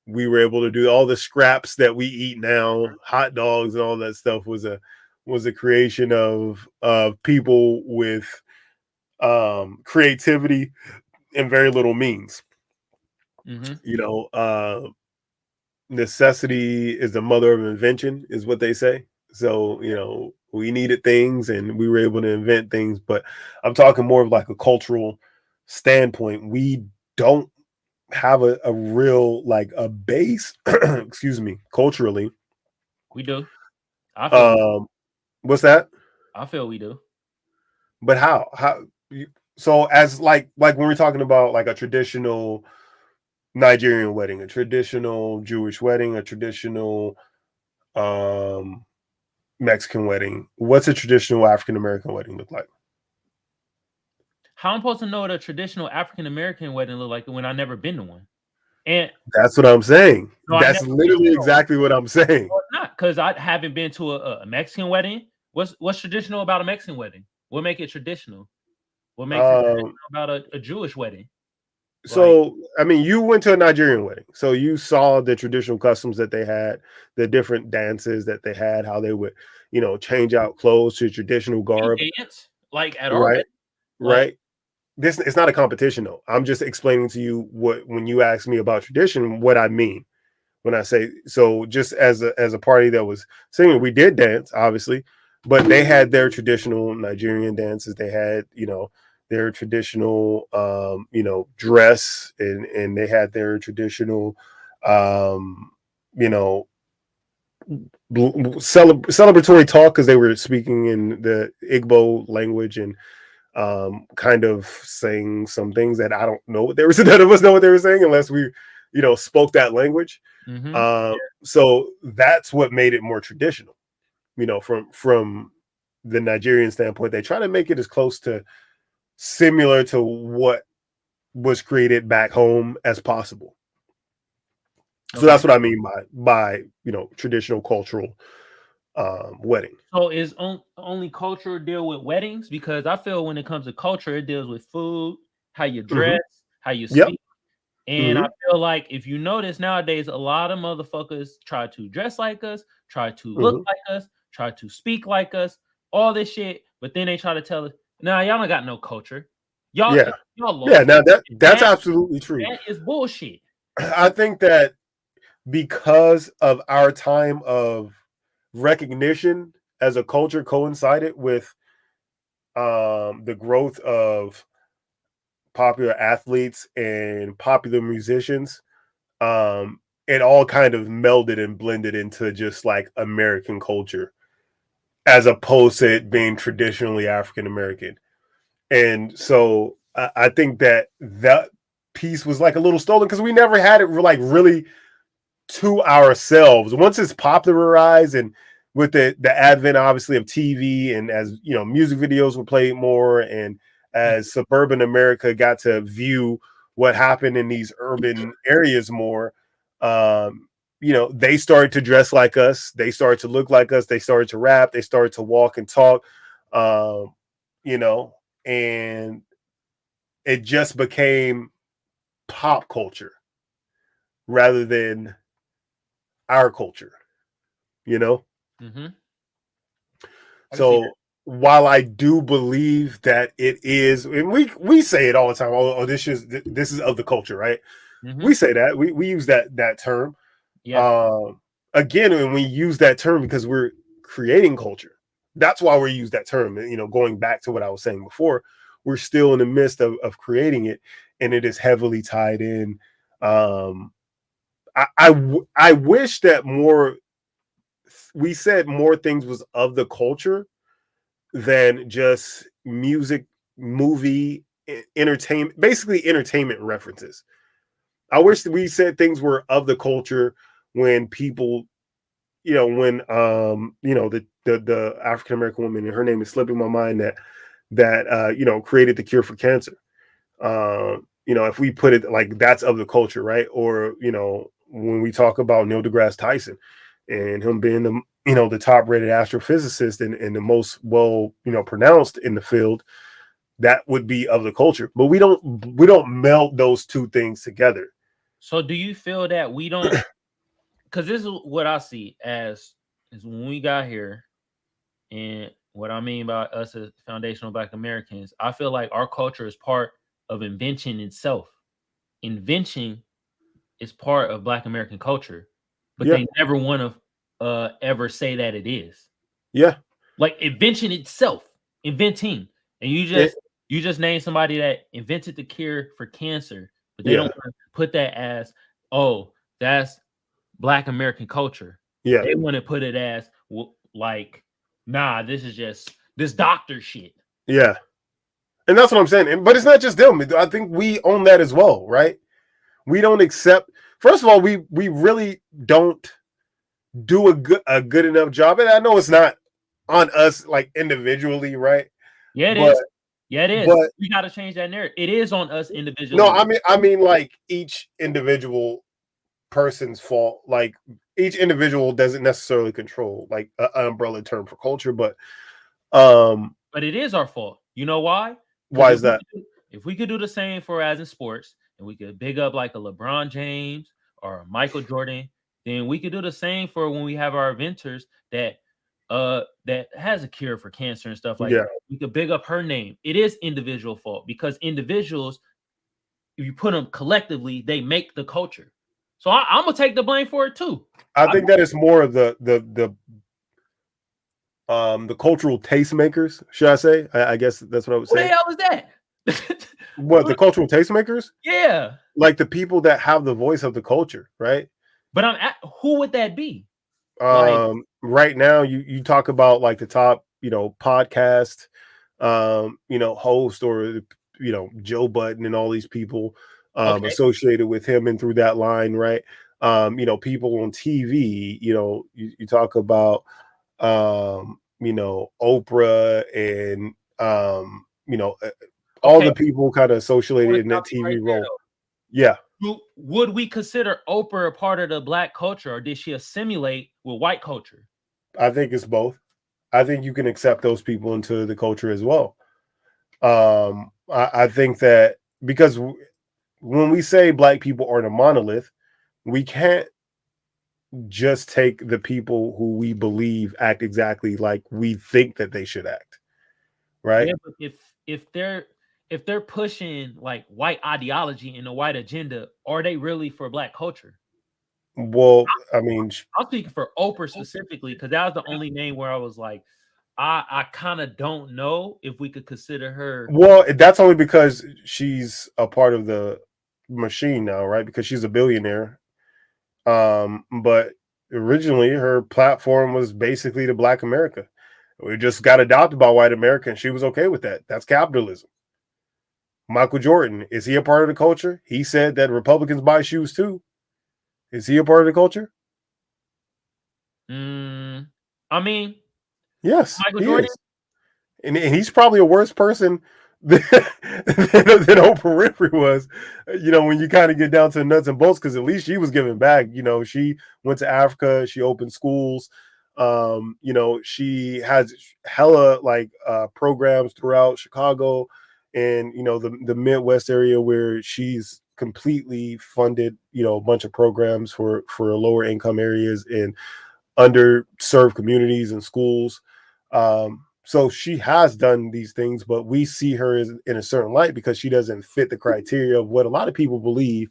We were able to do all the scraps that we eat now, hot dogs and all that stuff was a creation of people with creativity and very little means. Necessity is the mother of invention, is what they say. So we needed things and we were able to invent things, but I'm talking more of like a cultural standpoint. We don't have a real like a base excuse me, culturally. We do. What's that? I feel we do. But how so as like when we're talking about like a traditional Nigerian wedding, a traditional Jewish wedding, a traditional Mexican wedding, what's a traditional African American wedding look like? How I'm supposed to know what a traditional African American wedding look like when I've never been to one? And that's what I'm saying. No, that's literally exactly what I'm saying. Well, not because I haven't been to a Mexican wedding. What's traditional about a Mexican wedding? What make it traditional? What makes it traditional about a Jewish wedding? So, I mean, you went to a Nigerian wedding, so you saw the traditional customs that they had, the different dances that they had, how they would, change out clothes to traditional garb. Dance, like at our wedding. Right. It's not a competition, though. I'm just explaining to you when you ask me about tradition, what I mean when I say so. Just as a party that was singing, we did dance, obviously, but they had their traditional Nigerian dances. They had, their traditional, dress, and they had their traditional, celebratory talk because they were speaking in the Igbo language and kind of saying some things that I don't know what they were saying. None of us know what they were saying unless we, spoke that language. So that's what made it more traditional, from the Nigerian standpoint. They try to make it as close to similar to what was created back home as possible. So that's what I mean by traditional cultural wedding. So is only culture deal with weddings? Because I feel when it comes to culture, it deals with food, how you dress, how you speak. And I feel like if you notice nowadays, a lot of motherfuckers try to dress like us, try to look like us, try to speak like us, all this shit. But then they try to tell us, nah, y'all don't got no culture. Y'all, Yeah. y'all Yeah, lost. now that's absolutely true. That is bullshit. I think that because of our time of recognition as a culture coincided with the growth of popular athletes and popular musicians, it all kind of melded and blended into just like American culture as opposed to it being traditionally African American. And so I think that piece was like a little stolen because we never had it like really to ourselves. Once it's popularized and with the advent obviously of TV, and as you know, music videos were played more, and as suburban America got to view what happened in these urban areas more, you know, they started to dress like us, they started to look like us, they started to rap, they started to walk and talk, you know, and it just became pop culture rather than our culture, you know? Mm-hmm. So while I do believe that it is, and we say it all the time, oh, this is of the culture, right? Mm-hmm. We say that, we use that term. Yeah. Again, and we use that term because we're creating culture. That's why we use that term. You know, going back to what I was saying before, we're still in the midst of creating it, and it is heavily tied in. I wish that more we said more things was of the culture than just music, movie, entertainment, basically entertainment references. I wish that we said things were of the culture when people, you know, when you know, the African American woman, and her name is slipping my mind, that you know, created the cure for cancer. You know, if we put it like that's of the culture, right? Or, you know, when we talk about Neil deGrasse Tyson and him being the, you know, the top rated astrophysicist and the most well, you know, pronounced in the field, that would be of the culture. But we don't meld those two things together. So do you feel that we don't, because this is what I see as is when we got here, and what I mean by us as foundational Black Americans, I feel like our culture is part of invention itself. Invention is part of Black American culture, but Yeah. they never want to ever say that it is. Yeah. Like invention itself, inventing, and you just name somebody that invented the cure for cancer, but they Yeah. don't want to put that as, oh, that's Black American culture. Yeah. They want to put it as like, nah, this is just this doctor shit. Yeah. And that's what I'm saying. But it's not just them. I think we own that as well, right? We don't accept. First of all, we really don't do a good enough job. And I know it's not on us like individually, right? Yeah, it but, is. Yeah, it is. But We got to change that narrative. It is on us individually. no, I mean like each individual person's fault. Like each individual doesn't necessarily control like an umbrella term for culture, but it is our fault. You know why? Why is that? If we could do the same for as in sports, and we could big up like a LeBron James or a Michael Jordan, then we could do the same for when we have our inventors that has a cure for cancer and stuff like that. We could big up her name. It is individual fault because individuals, if you put them collectively, they make the culture. So I'm gonna take the blame for it too. I think that is more of the cultural tastemakers, should I say? I guess that's what I would say. Who the hell is that? What, the cultural tastemakers? Yeah, like the people that have the voice of the culture, right? But who would that be? Right now, you talk about like the top, you know, podcast, you know, host, or you know, Joe Budden and all these people associated with him and through that line, right? You know, people on TV, you know, you talk about you know, Oprah and you know, all the people kind of associated in that TV role. Yeah. Would we consider Oprah a part of the Black culture, or did she assimilate with white culture? I think it's both. I think you can accept those people into the culture as well. I think that because when we say Black people aren't a monolith, we can't just take the people who we believe act exactly like we think that they should act, right? Yeah, but if if they're pushing like white ideology and a white agenda, are they really for Black culture? Well, I mean, I'm speaking for Oprah specifically because that was the only name where I was like, I kind of don't know if we could consider her. well, that's only because she's a part of the machine now, right? Because she's a billionaire. But originally her platform was basically the Black America. We just got adopted by white America, and she was okay with that. That's capitalism. Michael Jordan, is he a part of the culture? He said that Republicans buy shoes too. Is he a part of the culture? I mean, Yes, Michael he Jordan. is. And he's probably a worse person than Oprah Winfrey was, when you kind of get down to the nuts and bolts, because at least she was giving back. She went to Africa, she opened schools. She has hella like programs throughout Chicago and the Midwest area where she's completely funded a bunch of programs for lower income areas and underserved communities and schools. So she has done these things, but we see her in a certain light because she doesn't fit the criteria of what a lot of people believe,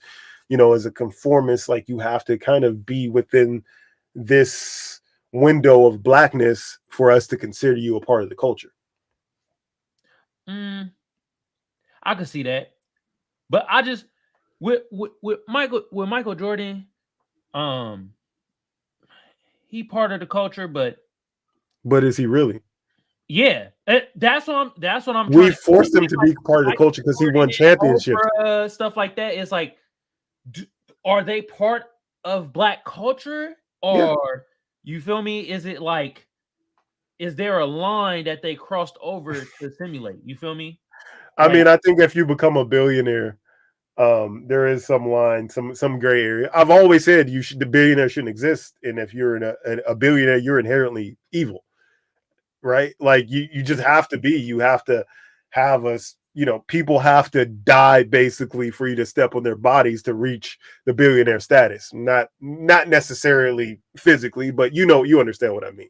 as a conformist. Like, you have to kind of be within this window of Blackness for us to consider you a part of the culture. I could see that, but I just with Michael Jordan, he part of the culture, but is he really? yeah, that's what I'm We trying to forced him it's to like be part of the culture because he won championships. Oprah, stuff like that. It's like, are they part of Black culture, or you feel me? Is it like, is there a line that they crossed over to simulate? You feel me? I mean, I think if you become a billionaire, there is some line, some gray area. I've always said the billionaire shouldn't exist, and if you're a billionaire, you're inherently evil, right? Like, you just have to be. You have to have people have to die basically for you to step on their bodies to reach the billionaire status. Not necessarily physically, but you understand what I mean.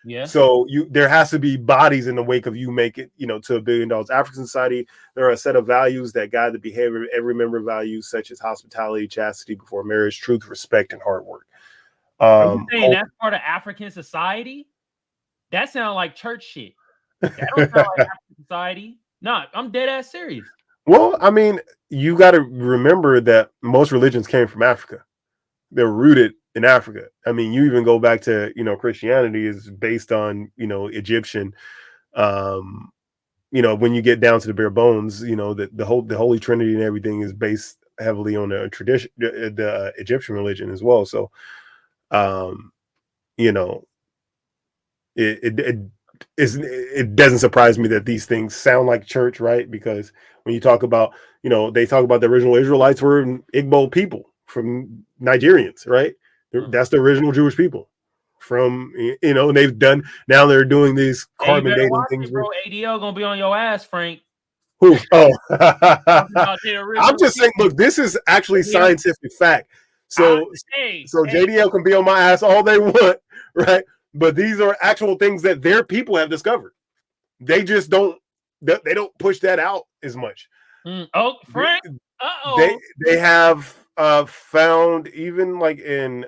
Yeah. So there has to be bodies in the wake of you make it, to $1 billion. African society, there are a set of values that guide the behavior of every member. Values such as hospitality, chastity before marriage, truth, respect, and hard work. Are you saying that's part of African society? That sounds like church shit. That don't sound like African society. No, I'm dead ass serious. Well, I mean, you got to remember that most religions came from Africa. They're rooted in Africa. I mean, you even go back to, Christianity is based on, Egyptian. When you get down to the bare bones, the Holy Trinity and everything is based heavily on the tradition, the Egyptian religion as well. So, it doesn't surprise me that these things sound like church, right? Because when you talk about, they talk about the original Israelites were Igbo people from Nigerians, right? That's the original Jewish people from, they've done, now they're doing these carbon dating things. Bro, ADL gonna be on your ass, Frank. Who? Oh, I'm just saying, look, this is actually scientific fact. So JDL can be on my ass all they want, right? But these are actual things that their people have discovered. They just don't push that out as much. Oh, Frank. They have found, even like in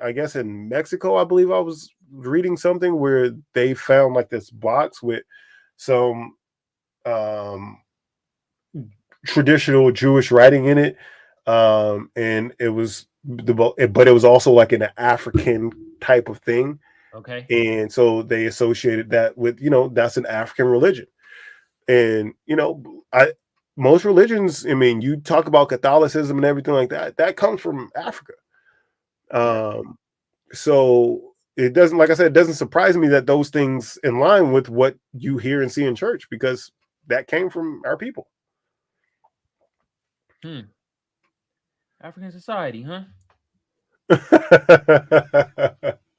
Mexico, I believe I was reading something where they found like this box with some traditional Jewish writing in it, and it was but it was also like an African type of thing. Okay. And so they associated that with, that's an African religion. And, most religions, I mean, you talk about Catholicism and everything like that comes from Africa. So it doesn't, like I said, it doesn't surprise me that those things in line with what you hear and see in church, because that came from our people. African society, huh?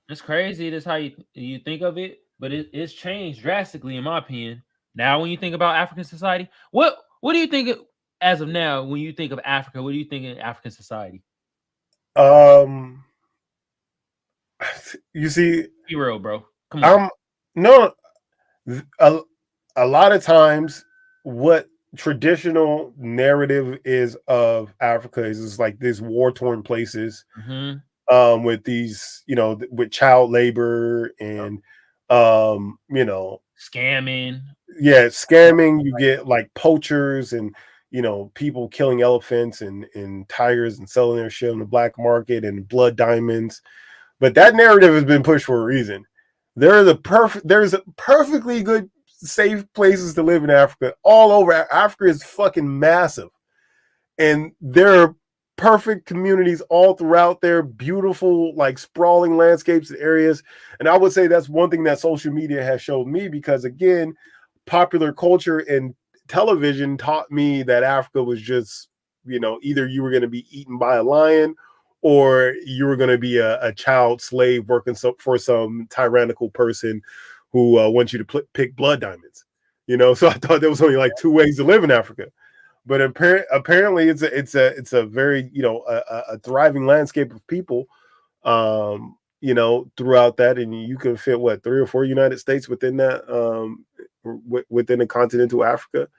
It's crazy. That's how you think of it, but it's changed drastically, in my opinion. Now, when you think about African society, what do you think as of now when you think of Africa? What do you think of African society? You see, be real, bro. Come on. No, a lot of times what traditional narrative is of Africa is like these war-torn places, with these, with child labor and, scamming. yeah, scamming. You get like poachers and people killing elephants and tigers and selling their shit on the black market and blood diamonds. But that narrative has been pushed for a reason. There's a perfectly good safe places to live in Africa all over. Africa is fucking massive, and there are perfect communities all throughout there, beautiful, like sprawling landscapes and areas. And I would say that's one thing that social media has showed me, because again, popular culture and television taught me that Africa was just, either you were going to be eaten by a lion or you were going to be a child slave working for some tyrannical person who wants you to pick blood diamonds. So I thought there was only like two ways to live in Africa. But apparently it's a very, a thriving landscape of people, throughout that, and you can fit 3 or 4 United States within that, within the continental Africa.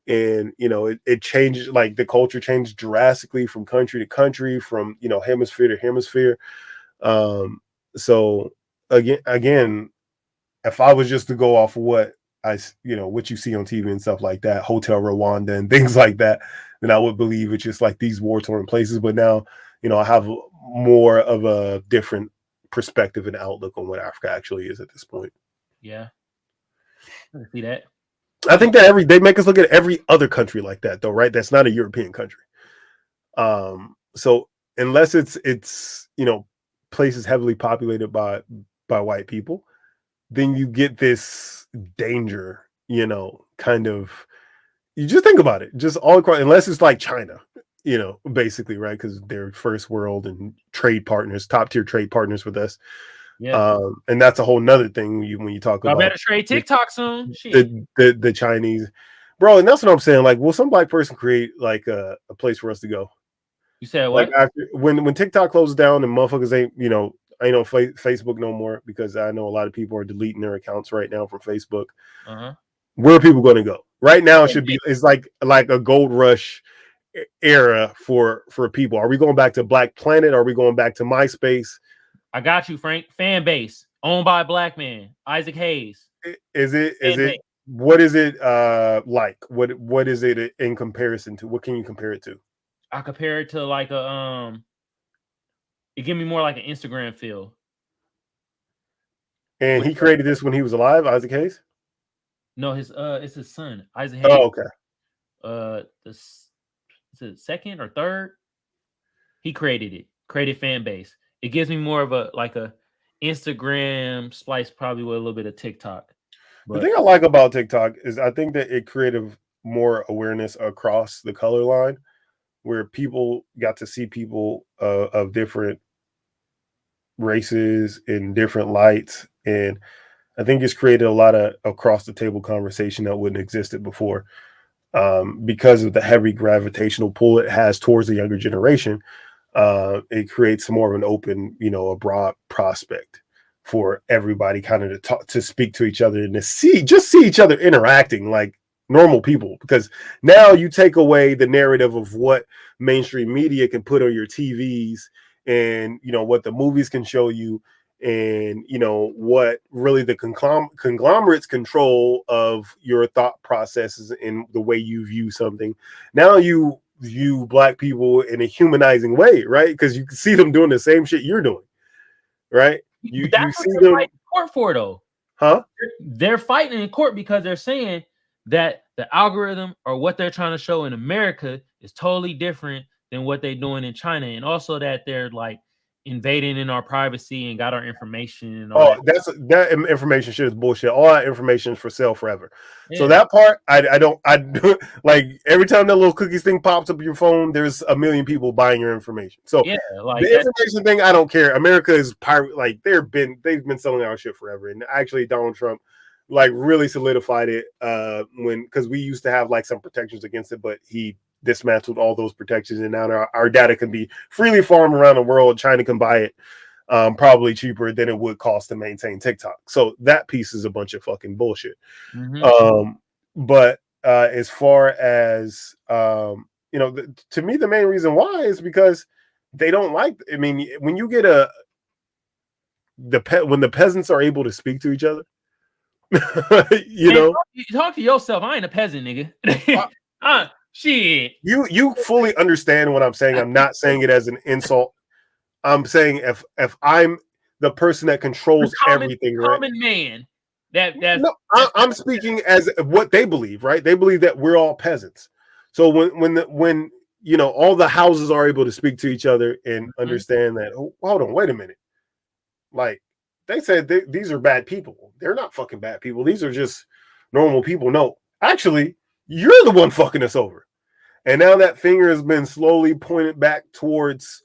And it changed, like the culture changed drastically from country to country, from hemisphere to hemisphere. So again, if I was just to go off of what what you see on TV and stuff like that, Hotel Rwanda and things like that, then I would believe it's just like these war-torn places. But now, I have more of a different perspective and outlook on what Africa actually is at this point. Yeah, I see that. I think that they make us look at every other country like that, though, right? That's not a European country. So unless it's places heavily populated by white people, then you get this danger, kind of. You just think about it, just all across, unless it's like China, basically, right? Because they're first world and trade partners, top tier trade partners with us. Yeah. And that's a whole nother thing when you talk about. I better trade TikTok soon. The Chinese, bro, and that's what I'm saying. Like, will some black person create like a place for us to go? You said what? Like after, when TikTok closes down and motherfuckers ain't on Facebook no more, because I know a lot of people are deleting their accounts right now from Facebook. Where are people going to go? Right now, it's like a gold rush era for people. Are we going back to Black Planet? Are we going back to MySpace? I got you, Frank. Fan base owned by a black man, Isaac Hayes. Is it? What is it like? What is it in comparison to? What can you compare it to? I compare it to like it give me more like an Instagram feel. And he created this when he was alive, Isaac Hayes? No, it's his son, Isaac Hayes. Oh, okay. Is it second or third? He created fan base. It gives me more of a Instagram splice, probably with a little bit of TikTok. But the thing I like about TikTok is I think that it created more awareness across the color line, where people got to see people of different races in different lights. And I think it's created a lot of across the table conversation that wouldn't existed before, because of the heavy gravitational pull it has towards the younger generation. It creates more of an open, a broad prospect for everybody kind of to speak to each other and to see each other interacting like normal people. Because now you take away the narrative of what mainstream media can put on your TVs and, what the movies can show you, and, what really the conglomerates control of your thought processes and the way you view something. Now you view black people in a humanizing way, right? Because you can see them doing the same shit you're doing, right? You see them fighting in court for, though, huh? They're fighting in court because they're saying that the algorithm or what they're trying to show in America is totally different than what they're doing in China, and also that they're like invading in our privacy and got our information and all that information shit is bullshit. All that information is for sale forever. Yeah. So that part I don't like, every time that little cookies thing pops up your phone, there's a million people buying your information. So yeah, like the information thing, I don't care. America is pirate, like they've been selling our shit forever. And actually Donald Trump like really solidified it because we used to have like some protections against it, but he dismantled all those protections, and now our data can be freely farmed around the world. China can buy it probably cheaper than it would cost to maintain TikTok. So that piece is a bunch of fucking bullshit. But as far as to me, the main reason why is because they don't like. I mean, when you get when the peasants are able to speak to each other, Man, talk to yourself. I ain't a peasant, nigga. Shit. You fully understand what I'm saying. I'm not saying it as an insult. I'm saying if I'm the person that controls everything, right? Common man. I'm speaking as what they believe, right? They believe that we're all peasants. So when all the houses are able to speak to each other and understand that, hold on, wait a minute. Like they said, these are bad people. They're not fucking bad people. These are just normal people. No, actually, you're the one fucking us over. And now that finger has been slowly pointed back towards,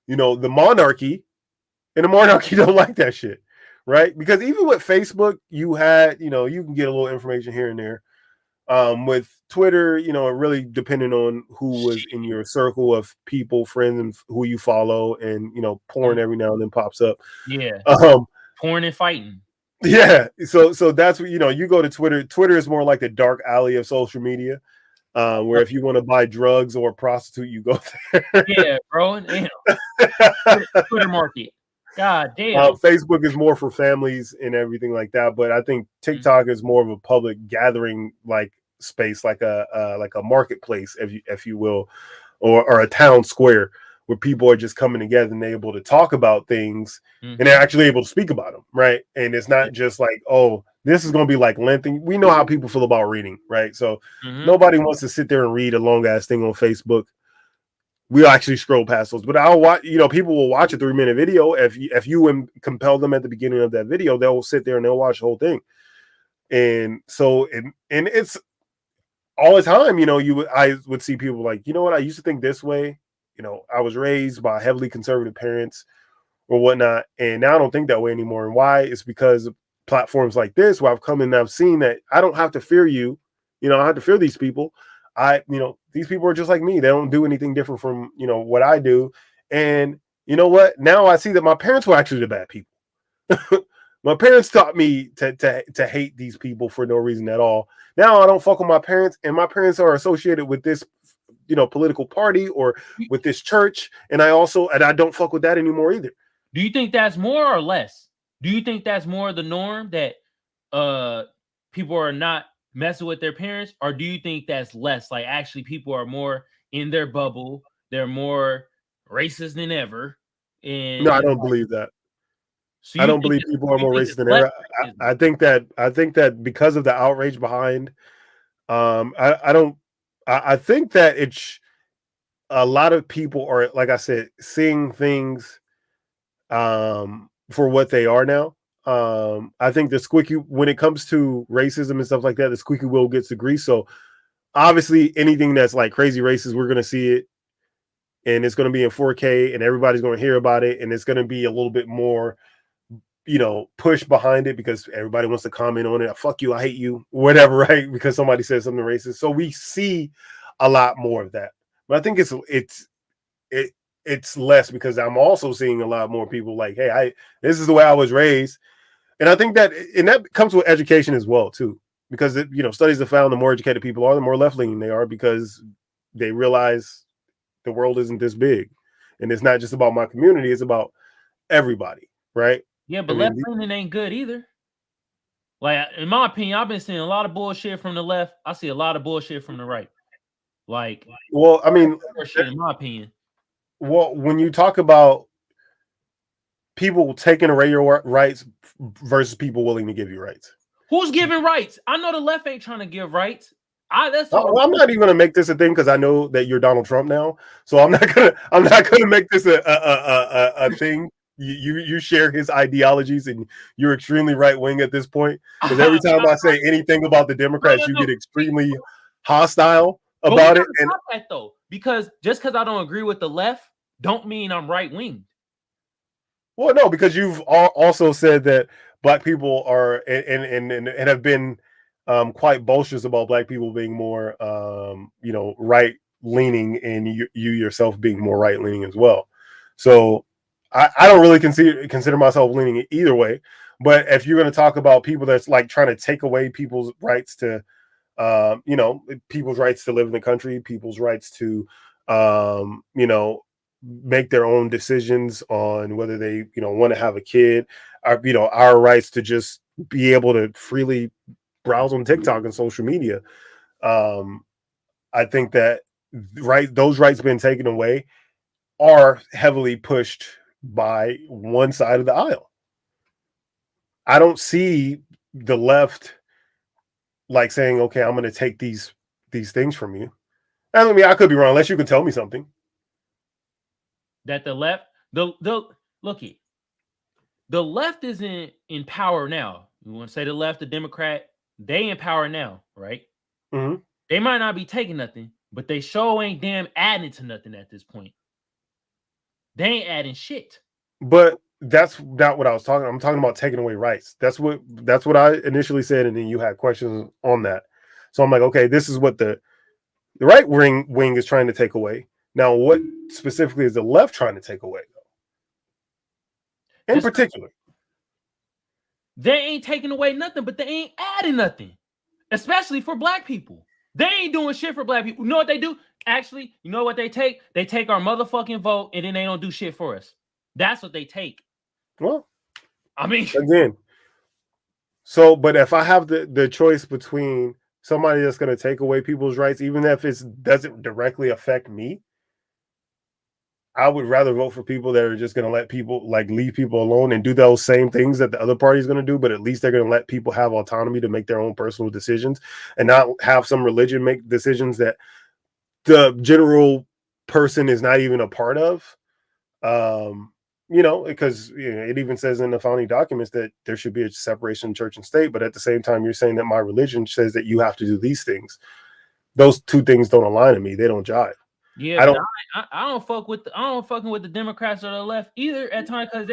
the monarchy, and the monarchy don't like that shit, right? Because even with Facebook, you had, you can get a little information here and there. With Twitter, it really depended on who was in your circle of people, friends, and who you follow, and porn every now and then pops up. Yeah. Porn and fighting. Yeah. So that's what you go to Twitter. Twitter is more like the dark alley of social media. Where if you want to buy drugs or a prostitute, you go there. Yeah, bro. Damn. Twitter market. God damn. Facebook is more for families and everything like that, but I think TikTok is more of a public gathering like space, like a marketplace, if you will, or a town square where people are just coming together and they're able to talk about things and they're actually able to speak about them, right? And it's not just like, oh, this is going to be like lengthy. We know how people feel about reading, right? So nobody wants to sit there and read a long ass thing on Facebook. We'll actually scroll past those, but I'll watch. People will watch a 3-minute video. If you compel them at the beginning of that video, they'll sit there and they'll watch the whole thing. And so, and it's all the time. I would see people like, what? I used to think this way. I was raised by heavily conservative parents or whatnot, and now I don't think that way anymore. And why? It's because of platforms like this, where I've come and I've seen that I don't have to fear you. I don't have to fear these people. These people are just like me. They don't do anything different from, what I do. And you know what? Now I see that my parents were actually the bad people. My parents taught me to hate these people for no reason at all. Now I don't fuck with my parents, and my parents are associated with this, political party or with this church. And I don't fuck with that anymore either. Do you think that's more or less? Do you think that's more the norm, that people are not messing with their parents, or do you think that's less? Like actually people are more in their bubble, they're more racist than ever? And no, I don't believe that. So I don't believe people are more racist than ever. I think that because of the outrage behind, I think that it's a lot of people are, like I said, seeing things for what they are now. I think the squeaky, when it comes to racism and stuff like that, the squeaky wheel gets the grease. So obviously anything that's like crazy racist, we're going to see it, and it's going to be in 4K and everybody's going to hear about it. And it's going to be a little bit more, push behind it because everybody wants to comment on it. Fuck you. I hate you, whatever. Right. Because somebody said something racist. So we see a lot more of that, but I think it's less because I'm also seeing a lot more people like, hey, this is the way I was raised. And I think that comes with education as well, too, because, studies have found the more educated people are, the more left-leaning they are, because they realize the world isn't this big. And it's not just about my community. It's about everybody. Right. Yeah. But left-leaning ain't good either. Like, in my opinion, I've been seeing a lot of bullshit from the left. I see a lot of bullshit from the right. Like, well, I mean, shit, in my opinion. Well, when you talk about people taking away your rights versus people willing to give you rights, who's giving rights? I know the left ain't trying to give rights. I'm not even gonna make this a thing because I know that you're Donald Trump now, so I'm not gonna make this a thing. You share his ideologies and you're extremely right wing at this point. Because every time I say anything about the Democrats, you get extremely hostile about it. And that though, because just because I don't agree with the left, don't mean I'm right winged. Well, no, because you've also said that Black people are and have been quite boisterous about Black people being more right leaning, and you yourself being more right leaning as well. So I don't really consider myself leaning either way. But if you're going to talk about people that's like trying to take away people's rights to You know, people's rights to live in the country, people's rights to, you know, make their own decisions on whether they, you know, want to have a kid, you know, our rights to just be able to freely browse on TikTok and social media. I think that those rights being taken away are heavily pushed by one side of the aisle. I don't see the left like saying, okay, I'm going to take these things from you. I mean, I could be wrong, unless you can tell me something. That the left, the looky, the left isn't in power now. You want to say the left, the Democrat, they in power now, right? Mm-hmm. They might not be taking nothing, but they sure ain't damn adding to nothing at this point. They ain't adding shit. But that's not what I was talking. I'm talking about taking away rights. That's what I initially said, and then you had questions on that. So I'm like, okay, this is what the right wing is trying to take away. Now, what specifically is the left trying to take away, though? In particular, they ain't taking away nothing, but they ain't adding nothing, especially for black people. They ain't doing shit for black people. You know what they do? Actually, you know what they take? They take our motherfucking vote, and then they don't do shit for us. That's what they take. Well, I mean, again, so, but if I have the choice between somebody that's going to take away people's rights, even if it doesn't directly affect me, I would rather vote for people that are just going to let people, like, leave people alone and do those same things that the other party is going to do, but at least they're going to let people have autonomy to make their own personal decisions and not have some religion make decisions that the general person is not even a part of. You know, because it even says in the founding documents that there should be a separation of church and state, but at the same time, you're saying that my religion says that you have to do these things. Those two things don't align to me. They don't jive. Yeah, I don't fuck with the Democrats or the left either at times, because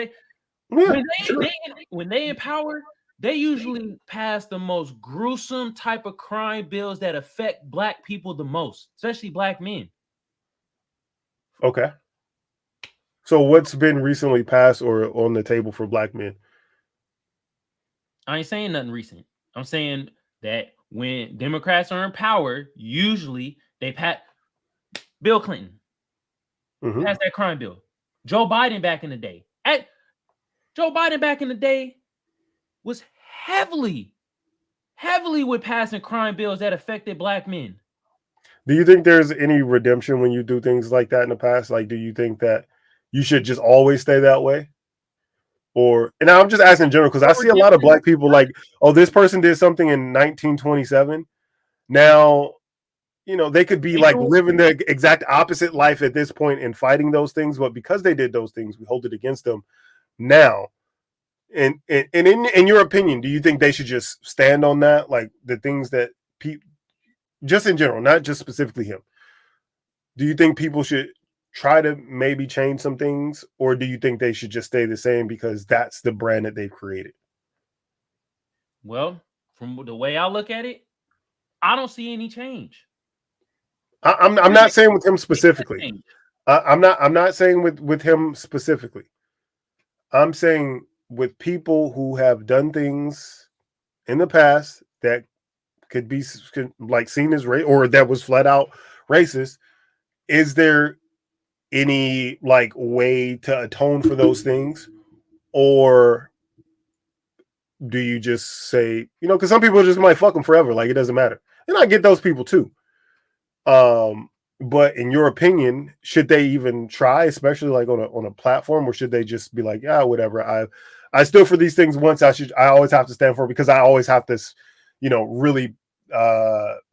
when they in power, they usually pass the most gruesome type of crime bills that affect black people the most, especially black men. Okay. So what's been recently passed or on the table for black men? I ain't saying nothing recent. I'm saying that when Democrats are in power, usually they pass. Bill Clinton passed that crime bill. Joe Biden back in the day. Was heavily with passing crime bills that affected black men. Do you think there's any redemption when you do things like that in the past? Like, do you think that you should just always stay that way? Or, and I'm just asking in general, because I see a lot of black people like, oh, this person did something in 1927. Now, you know, they could be like living the exact opposite life at this point and fighting those things, but because they did those things, we hold it against them now. And in your opinion, do you think they should just stand on that? Like the things that people, just in general, not just specifically him. Do you think people should try to maybe change some things, or do you think they should just stay the same because that's the brand that they've created? Well, from the way I look at it, I don't see any change. I'm not saying with him specifically. I'm not saying with him specifically. I'm saying with people who have done things in the past that could be like seen as race, or that was flat out racist. Is there any like way to atone for those things, or do you just say, you know, because some people just might fuck them forever, like it doesn't matter, and I get those people too. But in your opinion, should they even try, especially like on a platform, or should they just be like, yeah, whatever, I stood for these things once, I always have to stand for it because I always have to, you know, really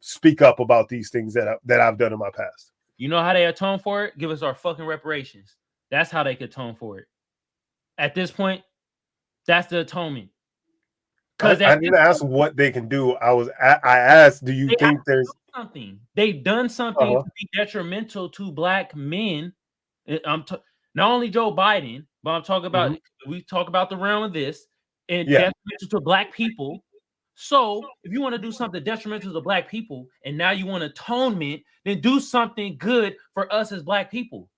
speak up about these things that I've done in my past. You know how they atone for it? Give us our fucking reparations. That's how they could atone for it. At this point, that's the atonement. Because I didn't ask what they can do. I asked, do you think there's something they've done something to be detrimental to black men? Not only Joe Biden, but I'm talking about we talk about the realm of this and detrimental to black people. So if you want to do something detrimental to black people and now you want atonement, then do something good for us as black people.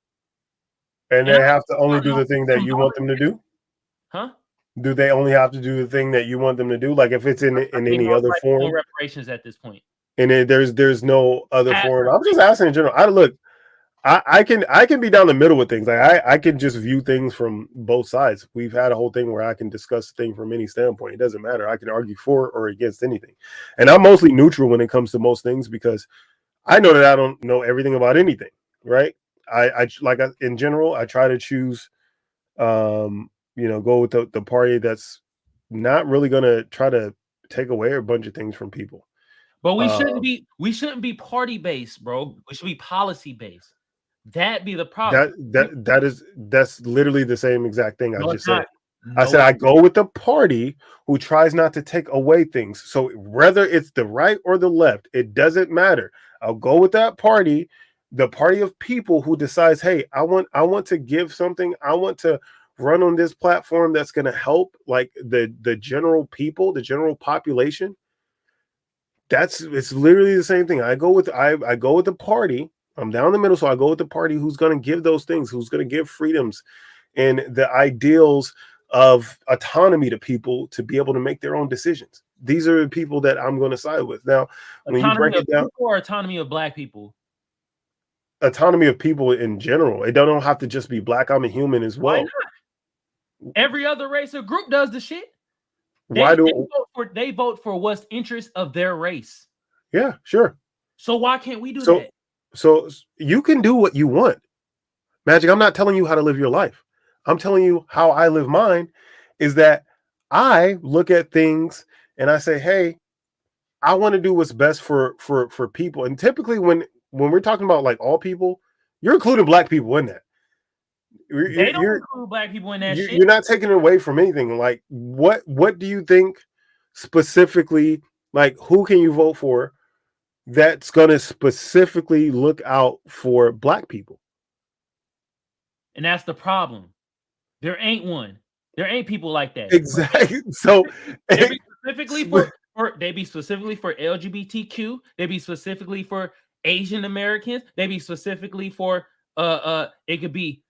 And they have to only do the thing that you want them to do? Huh? Do they only have to do the thing that you want them to do? Like if it's in any other form? Reparations at this point. And then there's no other form. I'm just asking in general. I can be down the middle with things. Like I can just view things from both sides. We've had a whole thing where I can discuss the thing from any standpoint. It doesn't matter. I can argue for or against anything. And I'm mostly neutral when it comes to most things because I know that I don't know everything about anything, right? In general, I try to choose go with the party that's not really gonna try to take away a bunch of things from people. But we shouldn't be party based, bro. We should be policy based. That be the problem. That's literally the same exact thing I just said. No, I said I go with the party who tries not to take away things. So whether it's the right or the left, it doesn't matter. I'll go with that party, the party of people who decides, hey, I want to give something. I want to run on this platform that's going to help like the general people, the general population. It's literally the same thing. I go with the party. I'm down the middle, so I go with the party who's going to give those things, who's going to give freedoms and the ideals of autonomy to people to be able to make their own decisions. These are the people that I'm going to side with. Now, when you break it down, or autonomy of black people, autonomy of people in general. It don't have to just be black. I'm a human as well. Why not? Every other race or group does the shit. They vote for what's interest of their race. Yeah, sure. So why can't we do that? So you can do what you want. Magic, I'm not telling you how to live your life. I'm telling you how I live mine is that I look at things and I say, hey, I want to do what's best for people. And typically when we're talking about like all people, you're including black people in that. They don't include black people in that shit. You're not taking it away from anything. Like what do you think specifically, like who can you vote for that's going to specifically look out for black people? And that's the problem. There ain't one. There ain't people like that. Exactly. So they be specifically for LGBTQ. They be specifically for Asian Americans. They be specifically for it could be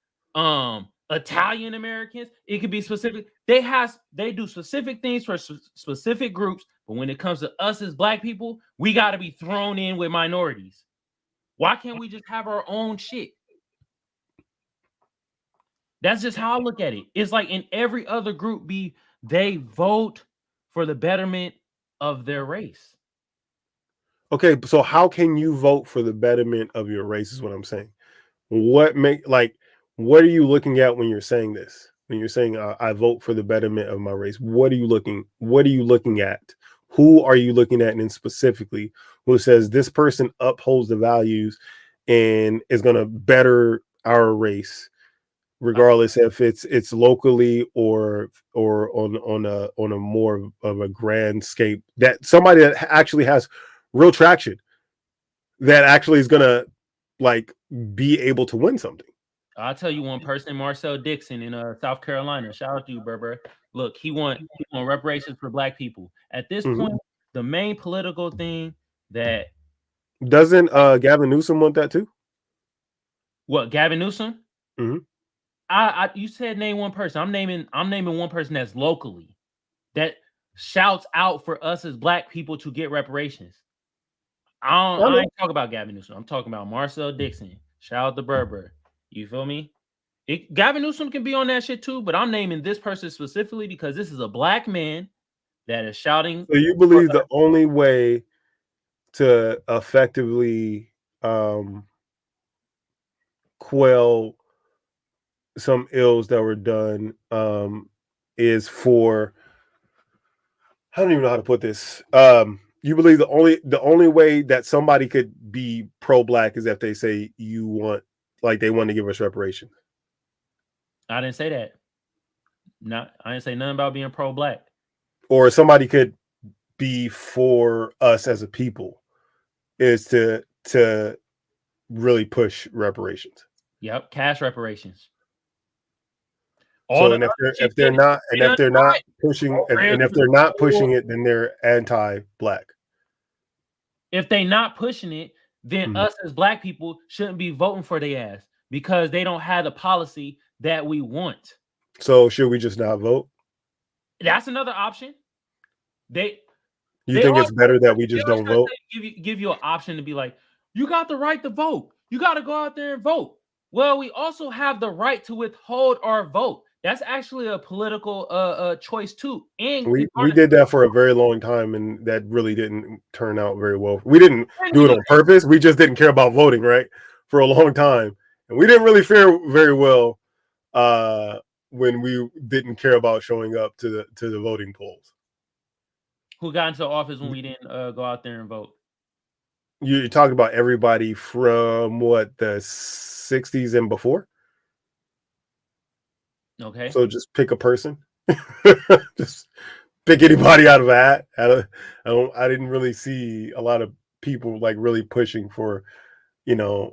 Italian Americans. It could be specific. They do specific things for specific groups. But when it comes to us as black people, we got to be thrown in with minorities. Why can't we just have our own shit? That's just how I look at it. It's like in every other group, they vote for the betterment of their race. Okay, so how can you vote for the betterment of your race is what I'm saying. What are you looking at when you're saying this? When you're saying I vote for the betterment of my race, what are you looking at? Who are you looking at? And specifically, who says this person upholds the values and is going to better our race, regardless if it's locally or on a more of a grand scape, that somebody that actually has real traction, that actually is going to like be able to win something. I'll tell you one person, Marcel Dixon in South Carolina. Shout out to you, Berber. Look, he won reparations for black people. At this point, the main political thing that doesn't Gavin Newsom want that too? What, Gavin Newsom? You said name one person. I'm naming one person that's locally that shouts out for us as black people to get reparations. I ain't talking about Gavin Newsom. I'm talking about Marcel Dixon. Shout out to Berber. You feel me? Gavin Newsom can be on that shit too, but I'm naming this person specifically because this is a black man that is shouting. So you believe the only way to effectively quell some ills that were done is for, I don't even know how to put this. You believe the only way that somebody could be pro-black is if they say they want to give us reparations. I didn't say that. I didn't say nothing about being pro-black. Or somebody could be for us as a people is to really push reparations. Yep, cash reparations. If they're not pushing it, then they're anti-black. If they're not pushing it, then us as black people shouldn't be voting for their ass because they don't have the policy that we want. So should we just not vote? That's another option. You think it's better that we just don't vote? Give you an option to be like, you got the right to vote. You got to go out there and vote. Well, we also have the right to withhold our vote. That's actually a political choice too. And we did that for a very long time, and that really didn't turn out very well. We didn't do it on purpose. We just didn't care about voting, right, for a long time, and we didn't really fare very well when we didn't care about showing up to the voting polls. Who got into office when we didn't go out there and vote? You're talking about everybody from what, the 60s and before? Okay. So just pick a person. Just pick anybody out of a hat. I didn't really see a lot of people like really pushing for, were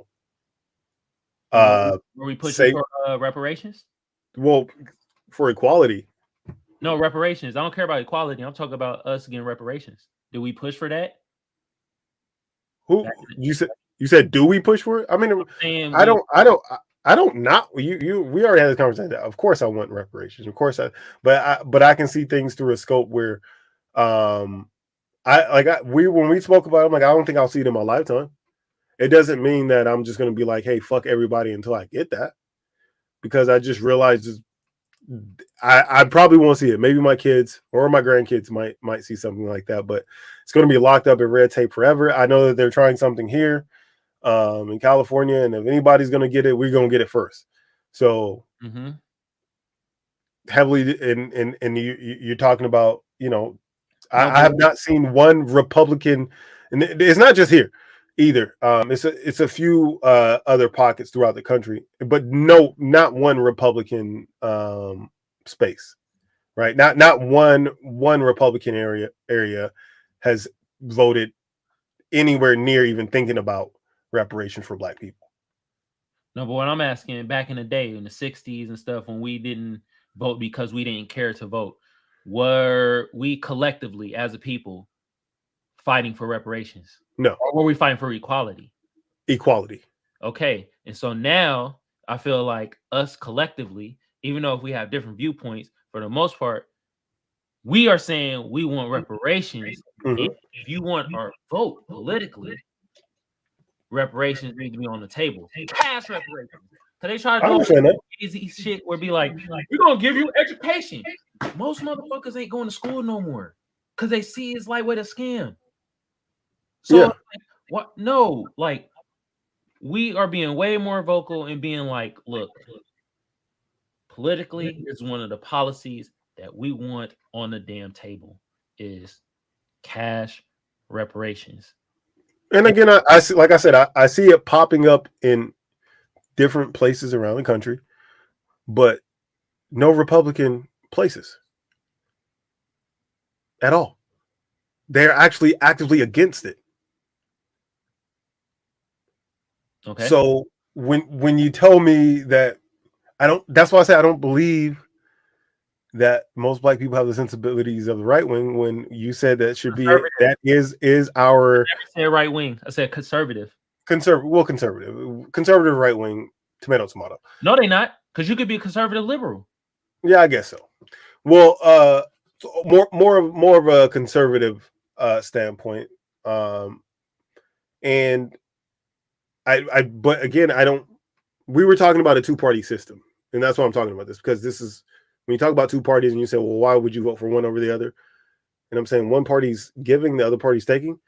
we pushing for reparations? Well, for equality. No, reparations. I don't care about equality. I'm talking about us getting reparations. Did we push for that? Who you said? Do we push for it? I mean, I don't not you. We already had this conversation. Of course, I want reparations. Of course, but I can see things through a scope where, when we spoke about it, I'm like, I don't think I'll see it in my lifetime. It doesn't mean that I'm just going to be like, hey, fuck everybody until I get that, because I just realized I probably won't see it. Maybe my kids or my grandkids might see something like that, but it's going to be locked up in red tape forever. I know that they're trying something here in California, and if anybody's going to get it, we're going to get it first. So heavily, and you're talking about, I have not seen one Republican, and it's not just here either. It's a few other pockets throughout the country, but not one Republican space, right? Not one Republican area has voted anywhere near even thinking about reparations for Black people. No, but what I'm asking, back in the day, in the 60s and stuff, when we didn't vote because we didn't care to vote, were we collectively as a people fighting for reparations? No. Or were we fighting for equality? Equality. Okay. And so now I feel like us collectively, even though if we have different viewpoints, for the most part, we are saying we want reparations. If you want our vote politically, reparations need to be on the table. Cash reparations. Because they try to do easy shit where be like, we're going to give you education. Most motherfuckers ain't going to school no more because they see it's lightweight a scam. So, what? No, like, we are being way more vocal and being like, look, politically, is one of the policies that we want on the damn table is cash reparations. And again, I see, like I said, I see it popping up in different places around the country, but no Republican places at all. They're actually actively against it. Okay. So when you tell me that, that's why I say I don't believe that most Black people have the sensibilities of the right wing. When you said that should be that is our. I never said right wing. I said conservative. Conservative right wing. Tomato. No, they not, because you could be a conservative liberal. Yeah, I guess so. Well, more of a conservative standpoint, and but again, I don't. We were talking about a two-party system, and that's why I'm talking about this, because this is when you talk about two parties and you say, well, why would you vote for one over the other? And I'm saying one party's giving, the other party's taking.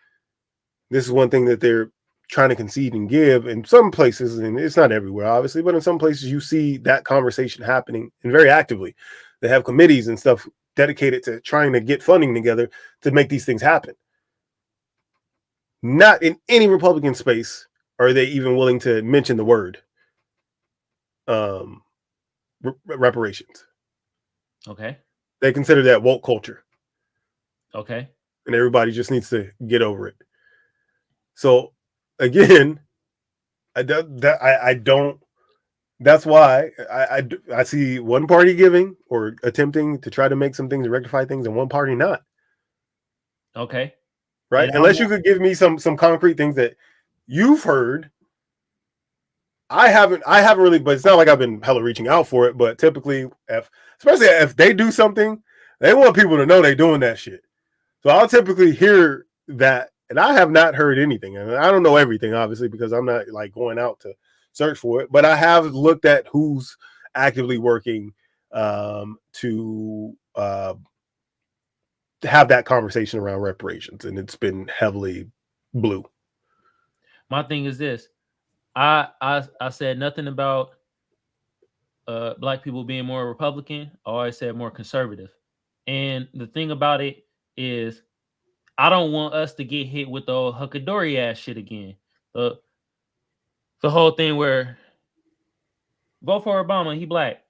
This is one thing that they're trying to concede and give in some places, and it's not everywhere, obviously, but in some places you see that conversation happening, and very actively. They have committees and stuff dedicated to trying to get funding together to make these things happen. Not in any Republican space are they even willing to mention the word reparations. Okay. They consider that woke culture. Okay. And everybody just needs to get over it. So again, I don't. That's why I see one party giving or attempting to try to make some things and rectify things, and one party not. Okay. Right. Unless you could give me some concrete things that you've heard. I haven't really, but it's not like I've been hella reaching out for it. But typically, especially if they do something, they want people to know they're doing that shit. So I'll typically hear that, and I have not heard anything. And I don't know everything, obviously, because I'm not like going out to search for it. But I have looked at who's actively working to have that conversation around reparations, and it's been heavily blue. My thing is this: I said nothing about black people being more Republican. I always said more conservative. And the thing about it is, I don't want us to get hit with the old huckadori ass shit again. The whole thing where vote for Obama, he black.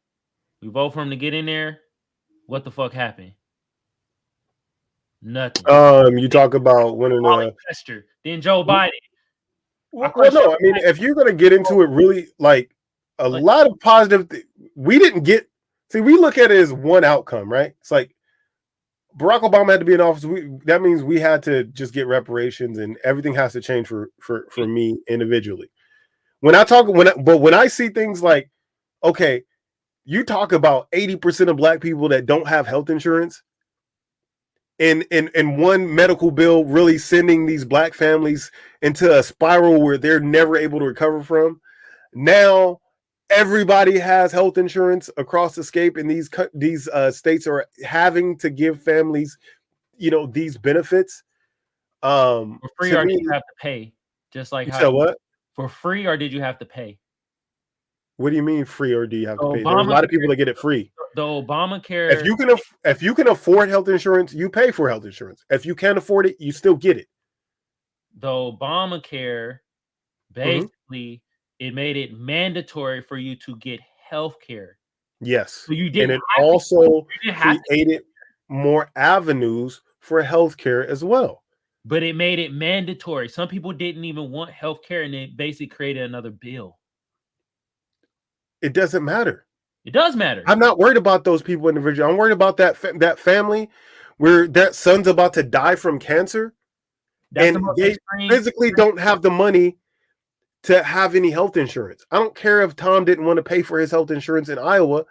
We vote for him to get in there. What the fuck happened? Nothing. You talk about winning then Joe Biden. Well, no, I mean, if you're gonna get into it, really, like a lot of positive. We didn't get. See, we look at it as one outcome, right? It's like Barack Obama had to be in office. That means we had to just get reparations, and everything has to change for me individually. When I see things like, okay, you talk about 80% of black people that don't have health insurance, and one medical bill really sending these black families into a spiral where they're never able to recover from. Now everybody has health insurance across the scape, and these states are having to give families, these benefits. For free, or did you have to pay? Just like how what? For free, or did you have to pay? What do you mean free, or do you have to pay? There's a lot of people that get it free. The Obamacare. If you can afford health insurance, you pay for health insurance. If you can't afford it, you still get it. The Obamacare, basically, it made it mandatory for you to get health care. Yes. So you didn't. And it also created more avenues for health care as well. But it made it mandatory. Some people didn't even want health care, and it basically created another bill. It doesn't matter. It does matter. I'm not worried about those people individually. I'm worried about that family where that son's about to die from cancer. And they physically don't have the money to have any health insurance. I don't care if Tom didn't want to pay for his health insurance in Iowa.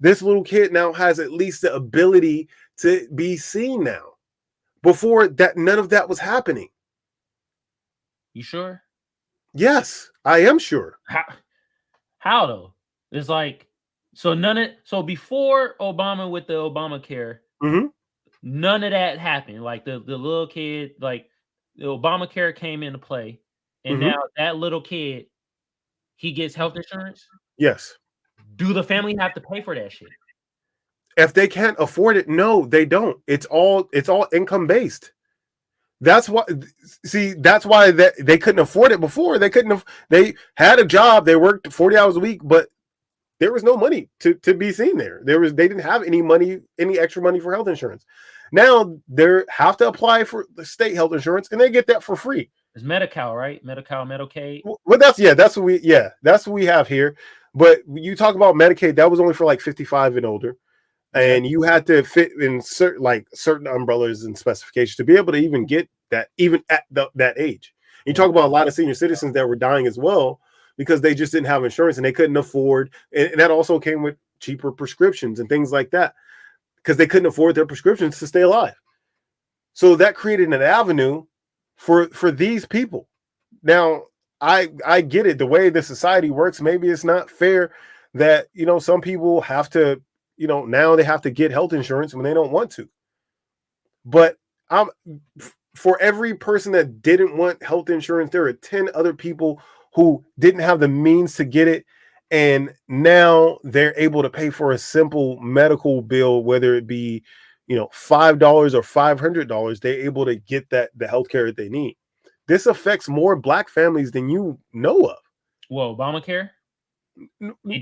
This little kid now has at least the ability to be seen now. Before that, none of that was happening. You sure? Yes, I am sure. How though? It's like, so before Obama with the Obamacare, none of that happened. Like the little kid, like the Obamacare came into play, and now that little kid, he gets health insurance. Yes. Do the family have to pay for that shit? If they can't afford it, no, they don't. It's all income based. That's why. See, that's why they couldn't afford it before. They had a job. They worked 40 hours a week, but there was no money to be seen there. They didn't have any extra money for health insurance. Now they have to apply for the state health insurance, and they get that for free. It's Medi-Cal, right? Medi-Cal, Medicaid. Well, that's what we have here. But you talk about Medicaid, that was only for like 55 and older, and you had to fit in certain umbrellas and specifications to be able to even get that, even at that age. You talk about a lot of senior citizens that were dying as well because they just didn't have insurance and they couldn't afford, and that also came with cheaper prescriptions and things like that because they couldn't afford their prescriptions to stay alive. So that created an avenue for these people. Now, I get it. The way the society works, maybe it's not fair that, some people have to, now they have to get health insurance when they don't want to. But for every person that didn't want health insurance, there are 10 other people who didn't have the means to get it. And now they're able to pay for a simple medical bill, whether it be, $5 or $500, they're able to get the healthcare that they need. This affects more black families than you know of. Well, Obamacare?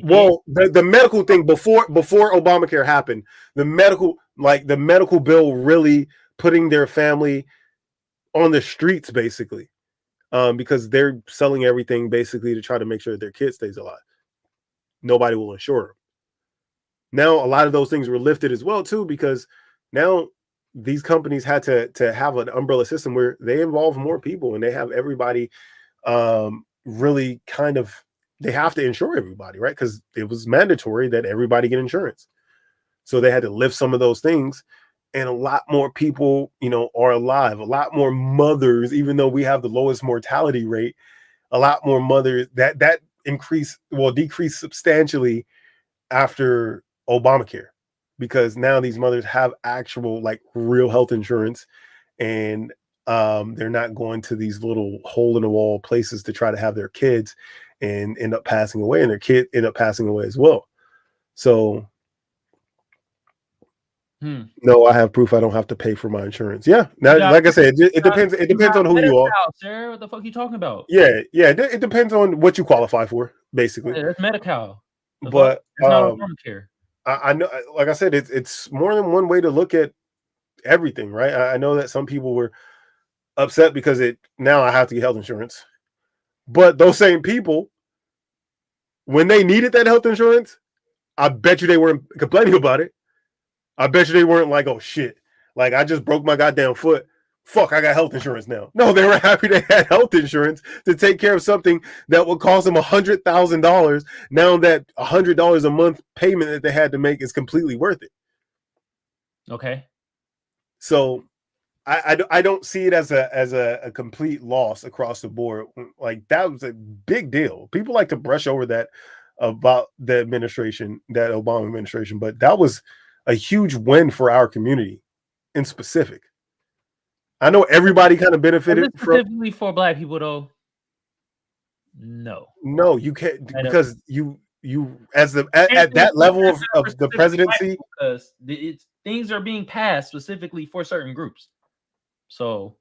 Well, the medical thing before Obamacare happened, the medical bill really putting their family on the streets basically, because they're selling everything basically to try to make sure that their kid stays alive. Nobody will insure them. Now, a lot of those things were lifted as well too, because now these companies had to have an umbrella system where they involve more people and they have everybody really kind of, they have to insure everybody, right? Because it was mandatory that everybody get insurance. So they had to lift some of those things. and a lot more people, are alive. A lot more mothers, even though we have the lowest mortality rate, a lot more mothers that decreased substantially after Obamacare, because now these mothers have actual like real health insurance, and they're not going to these little hole in the wall places to try to have their kids and end up passing away, and their kid end up passing away as well. So no, I have proof I don't have to pay for my insurance. Yeah. Now, like I said, it depends. It depends on who you are. Sir, what the fuck are you talking about? Yeah. It depends on what you qualify for, basically. Yeah, that's Medi-Cal. But it's not Obamacare. I know, like I said, it's more than one way to look at everything, right? I know that some people were upset because now I have to get health insurance, but those same people, when they needed that health insurance, I bet you they weren't complaining about it. I bet you they weren't like, oh shit, like I just broke my goddamn foot. Fuck, I got health insurance now. No, they were happy they had health insurance to take care of something that would cost them $100,000. Now that $100 a month payment that they had to make is completely worth it. Okay. So I don't see it as a complete loss across the board. Like that was a big deal. People like to brush over that about the administration, that Obama administration, but that was a huge win for our community in specific. I know everybody kind of benefited specifically for Black people, though. No, you can't, because you at that level of the presidency, because things are being passed specifically for certain groups. So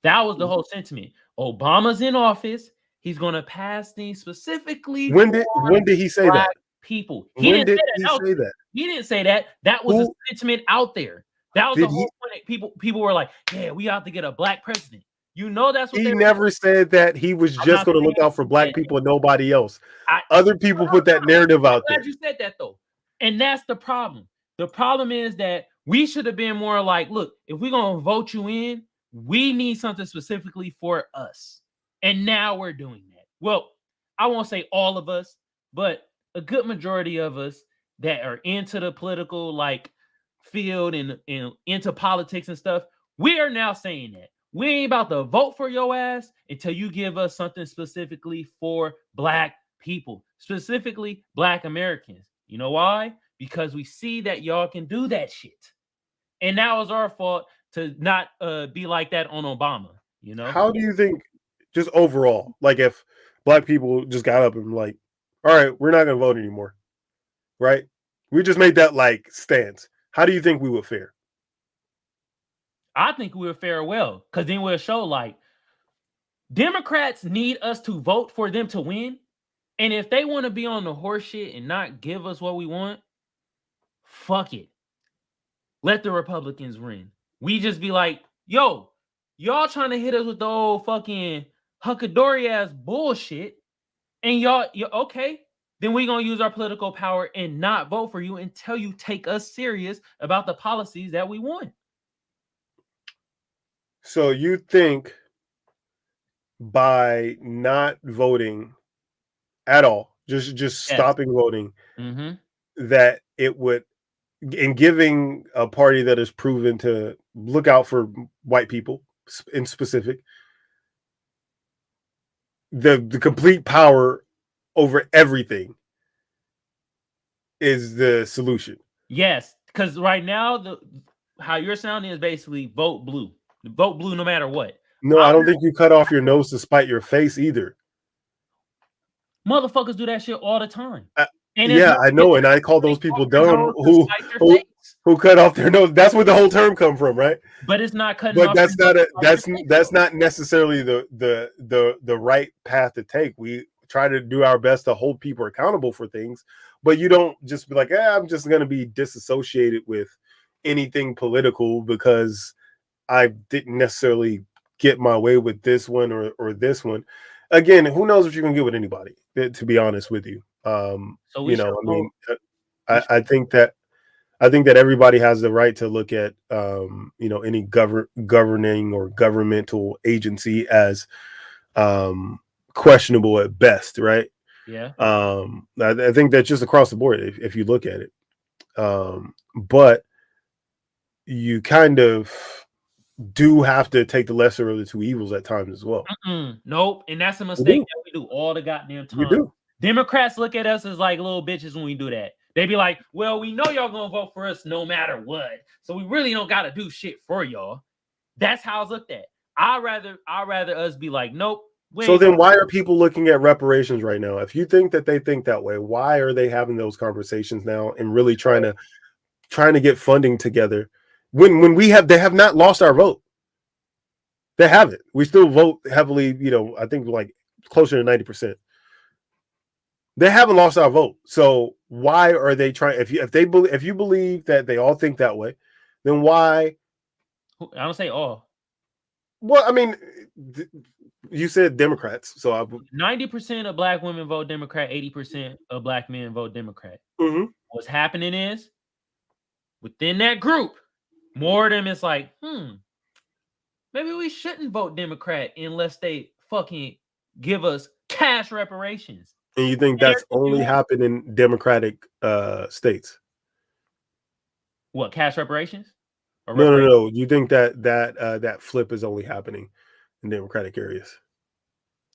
that was the whole sentiment. Obama's in office. He's going to pass things specifically. When did he say that? People. He didn't say that. He didn't say that. That was the sentiment out there. That was the whole point. People were like, yeah, we have to get a Black president. That's what he never said that he was just going to look out for Black people and nobody else. Other people put that narrative out there. I'm glad you said that, though. And that's the problem. The problem is that we should have been more like, look, if we're going to vote you in, we need something specifically for us. And now we're doing that. Well, I won't say all of us, but a good majority of us that are into the political field and into politics and stuff, we are now saying that we ain't about to vote for your ass until you give us something specifically for Black people, specifically Black Americans. You know why? Because we see that y'all can do that shit. And that was our fault to not be like that on Obama. How do you think, just overall, like if Black people just got up and like, all right, we're not going to vote anymore, right? We just made that stance. How do you think we would fare? I think we would fare well, because then we'll show Democrats need us to vote for them to win. And if they want to be on the horse shit and not give us what we want, fuck it. Let the Republicans win. We just be like, yo, y'all trying to hit us with the old fucking huckleberry ass bullshit. And y'all, okay, then we're going to use our political power and not vote for you until you take us serious about the policies that we want. So you think by not voting at all, just stopping voting, that it would, in giving a party that is proven to look out for white people in specific, the complete power over everything is the solution? Yes, because right now how you're sounding is basically vote blue. Vote blue no matter what. No, I don't think you cut off your nose to spite your face either. Motherfuckers do that shit all the time. I know, and I call those people dumb who cut off their nose. That's where the whole term come from, right? But it's not cutting off. But that's not necessarily the right path to take. We try to do our best to hold people accountable for things, but you don't just be like, I'm just going to be disassociated with anything political because I didn't necessarily get my way with this one or this one. Again, who knows what you're going to get with anybody, to be honest with you. I think that everybody has the right to look at any governing or governmental agency as questionable at best, right? Yeah. I think that's just across the board if you look at it. But you kind of do have to take the lesser of the two evils at times as well. Nope, and that's a mistake that we do all the goddamn time. We do. Democrats look at us as like little bitches when we do that. They be like, well, we know y'all gonna vote for us no matter what, so we really don't gotta do shit for y'all. That's how it's looked at. I'd rather us be like, nope. So then why are people looking at reparations right now? If you think that they think that way, why are they having those conversations now and really trying to get funding together when they have not lost our vote? They haven't. We still vote heavily, I think like closer to 90%. They haven't lost our vote. So why are they trying? If you believe that they all think that way, then why? I don't say all. Well, I mean, you said Democrats, so 90% of black women vote Democrat, 80% of black men vote Democrat. Mm-hmm. What's happening is within that group, more of them is like, maybe we shouldn't vote Democrat unless they fucking give us cash reparations. And you think that's only happened in Democratic states? What, cash reparations? No. You think that flip is only happening in Democratic areas?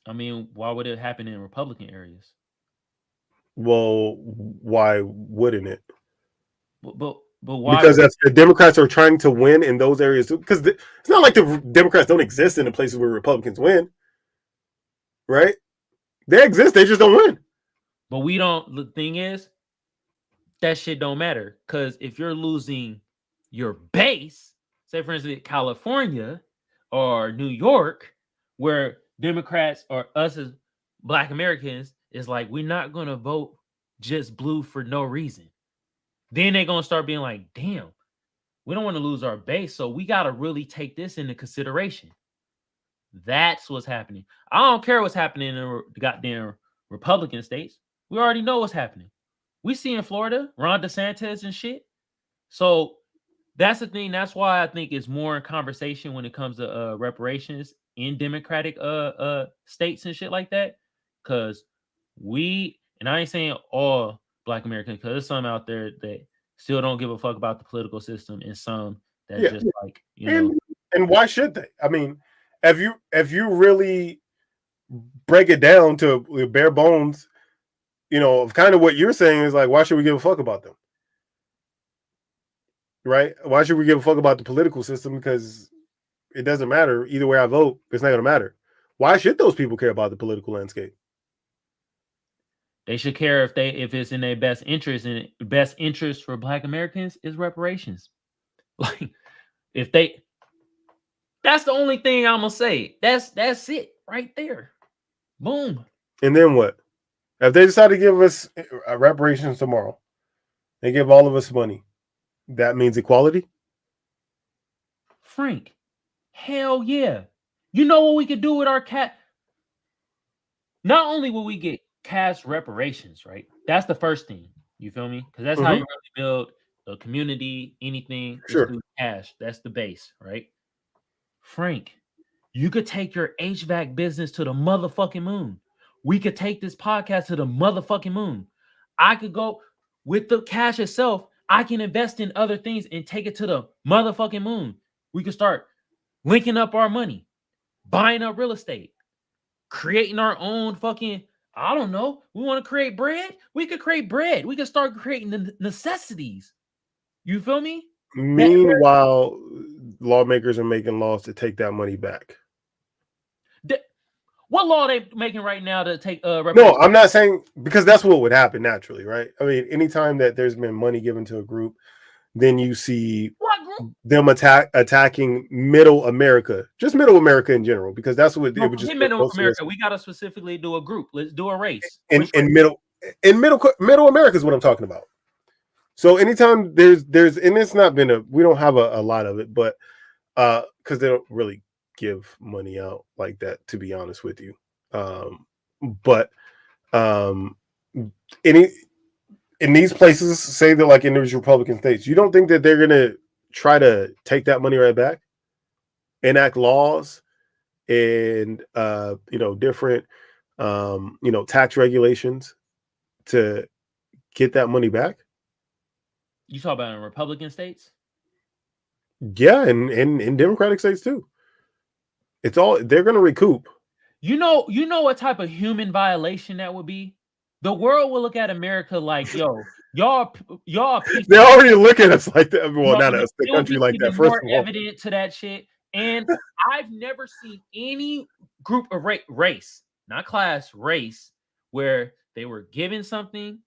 I mean, why would it happen in Republican areas? Well, why wouldn't it? But why? Because the Democrats are trying to win in those areas too. Because it's not like the Democrats don't exist in the places where Republicans win, right? They exist, they just don't win. But we don't. The thing is, that shit don't matter. Because if you're losing your base, say for instance, California or New York, where Democrats or us as Black Americans is like, we're not gonna vote just blue for no reason. Then they're gonna start being like, damn, we don't want to lose our base, so we gotta really take this into consideration. That's what's happening. I don't care what's happening in the goddamn Republican states. We already know what's happening. We see in Florida, Ron DeSantis and shit. So that's the thing. That's why I think it's more in conversation when it comes to reparations in Democratic states and shit like that. Because and I ain't saying all Black Americans, because there's some out there that still don't give a fuck about the political system, and some that just like, And why should they? I mean, if you really break it down to bare bones, of kind of what you're saying is like, why should we give a fuck about them? Right? Why should we give a fuck about the political system? Because it doesn't matter. Either way I vote, it's not going to matter. Why should those people care about the political landscape? They should care if it's in their best interest, and the best interest for Black Americans is reparations. Like, that's the only thing I'm gonna say. That's it right there. Boom. And then what? If they decide to give us reparations tomorrow, they give all of us money, that means equality? Frank, hell yeah. You know what we could do with our cat? Not only will we get cash reparations, right? That's the first thing. You feel me? Because that's how you really build a community, anything. Sure. Cash. That's the base, right? Frank, you could take your HVAC business to the motherfucking moon. We could take this podcast to the motherfucking moon. I could go with the cash itself. I can invest in other things and take it to the motherfucking moon. We could start linking up our money, buying up real estate, creating our own fucking, I don't know. We want to create bread? We could create bread. We could start creating the necessities. You feel me? Meanwhile, lawmakers are making laws to take that money back. What law are they making right now to take No, I'm not saying, because that's what would happen naturally, right? I mean, anytime that there's been money given to a group, then you see them attacking middle America, just middle America in general, because that's what it would just middle America. We got to specifically do a group. Let's do a race. In middle America is what I'm talking about. So anytime there's and it's not been we don't have a lot of it, but because they don't really give money out like that, to be honest with you. But in these places, say that like in these Republican states, you don't think that they're gonna try to take that money right back, enact laws and different tax regulations to get that money back? You talk about in Republican states? Yeah, and in Democratic states too. It's all they're going to recoup. You know what type of human violation that would be? The world will look at America like, yo, y'all piece They of already look at us like that. Well, no, not us, the it will country be like even that. First more of all, evident to that shit. And I've never seen any group of race, not class, race, where they were given something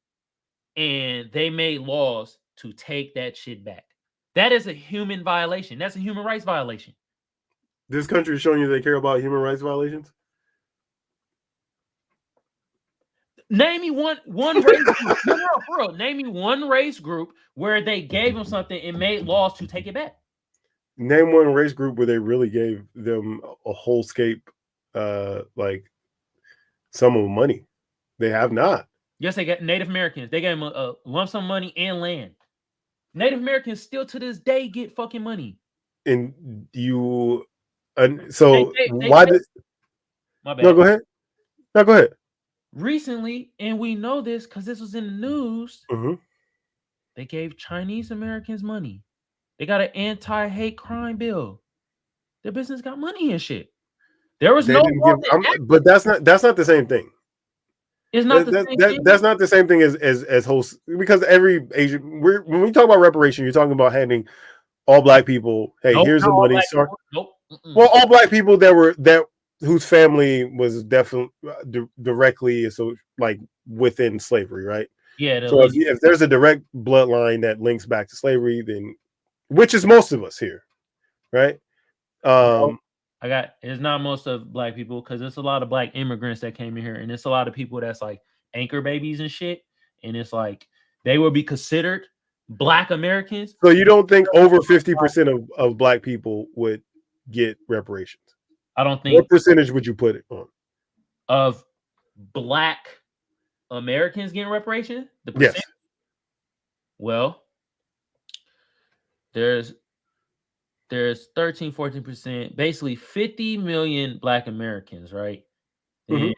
and they made laws to take that shit back. That is a human violation. That's a human rights violation. this country is showing you they care about human rights violations. Name me one race group. No, for real. Name me one race group where they gave them something and made laws to take it back. Name one race group where they really gave them a whole scape, like sum of money. They have not. Yes, they got Native Americans. They gave them a lump sum money and land. Native Americans still to this day get fucking money. And you, so They why did? My bad. No, go ahead. No, go ahead. Recently, and we know this because this was in the news, Mm-hmm. they gave Chinese Americans money. They got an anti-hate crime bill. Their business got money and shit. There was They no didn't give, but that's not the same thing. It's not the same thing. That's not the same thing as host, because every Asian, when we talk about reparation, you're talking about handing all black people, hey, Nope, here's the not all money. black Sorry. people. Nope. Mm-mm. Well, all black people whose family was definitely directly so like within slavery, right? Yeah. So if there's a direct bloodline that links back to slavery, then which is most of us here, right? It's not most of black people because there's a lot of black immigrants that came in here, and it's a lot of people that's like anchor babies and shit, and it's like they will be considered black Americans. So you don't think over 50% of black people would get reparations? I don't think. What percentage would you put it on? Of black Americans getting reparations? The Yes. percent? Well, there's 13, 14%, basically 50 million black Americans, right? Mm-hmm. And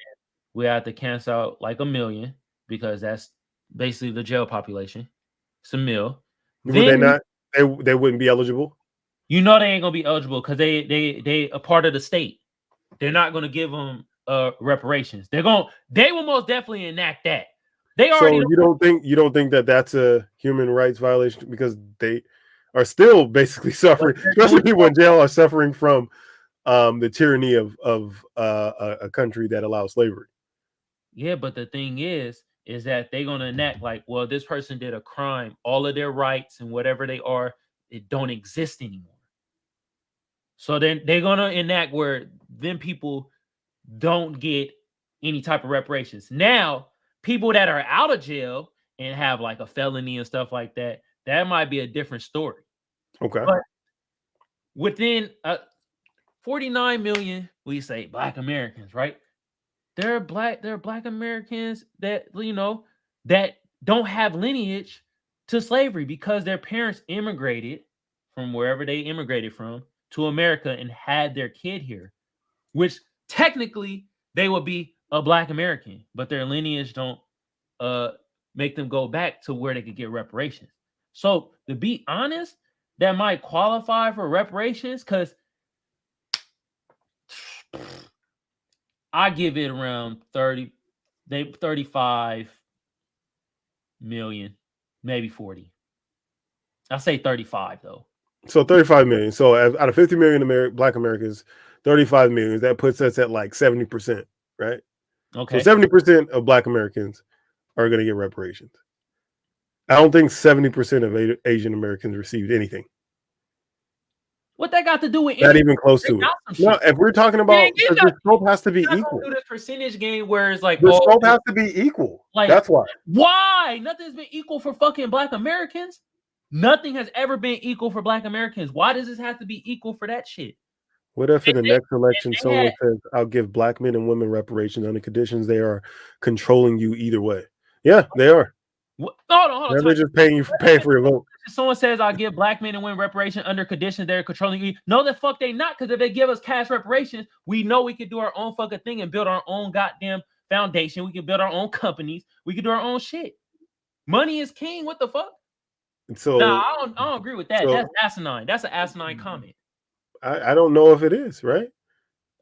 we have to cancel out like 1 million because that's basically the jail population. It's a mill. Would they not? They wouldn't be eligible. You know they ain't gonna be eligible because they a part of the state. They're not gonna give them reparations. They will most definitely enact that. They already. So you don't think that that's a human rights violation because they are still basically suffering, especially people in jail are suffering from the tyranny of a country that allows slavery. Yeah, but the thing is that they're gonna enact like, well, this person did a crime. All of their rights and whatever they are, it don't exist anymore. So then they're gonna enact where then people don't get any type of reparations. Now, people that are out of jail and have like a felony and stuff like that, that might be a different story. Okay. But within 49 million, we say black Americans, right? There are black Americans that that don't have lineage to slavery because their parents immigrated from wherever they immigrated from to America and had their kid here, which technically they would be a black American, but their lineage don't make them go back to where they could get reparations. So to be honest, that might qualify for reparations because I give it around 35 million, maybe 40. I say 35 though. So 35 million. So out of 50 million black Americans, 35 million, that puts us at like 70%, right? Okay. So 70% of black Americans are going to get reparations. I don't think 70% of Asian Americans received anything. What that got to do with not even close to it? No, if we're talking about the scope has to be equal. Do this percentage game where it's like the scope has to be equal. Like, that's why. Why? Nothing's been equal for fucking black Americans. Nothing has ever been equal for black Americans. Why does this have to be equal for that shit? What if in the next election someone says, I'll give black men and women reparations on the conditions they are controlling you either way? Yeah, they are. Hold on. They're just paying for your vote. Someone says I'll give black men and women reparations under conditions they're controlling you. No, the fuck they not, because if they give us cash reparations, we know we could do our own fucking thing and build our own goddamn foundation. We can build our own companies. We can do our own shit. Money is king. What the fuck? So no, I don't agree with that. so- That's asinine. That's an asinine comment. I don't know if it is, right?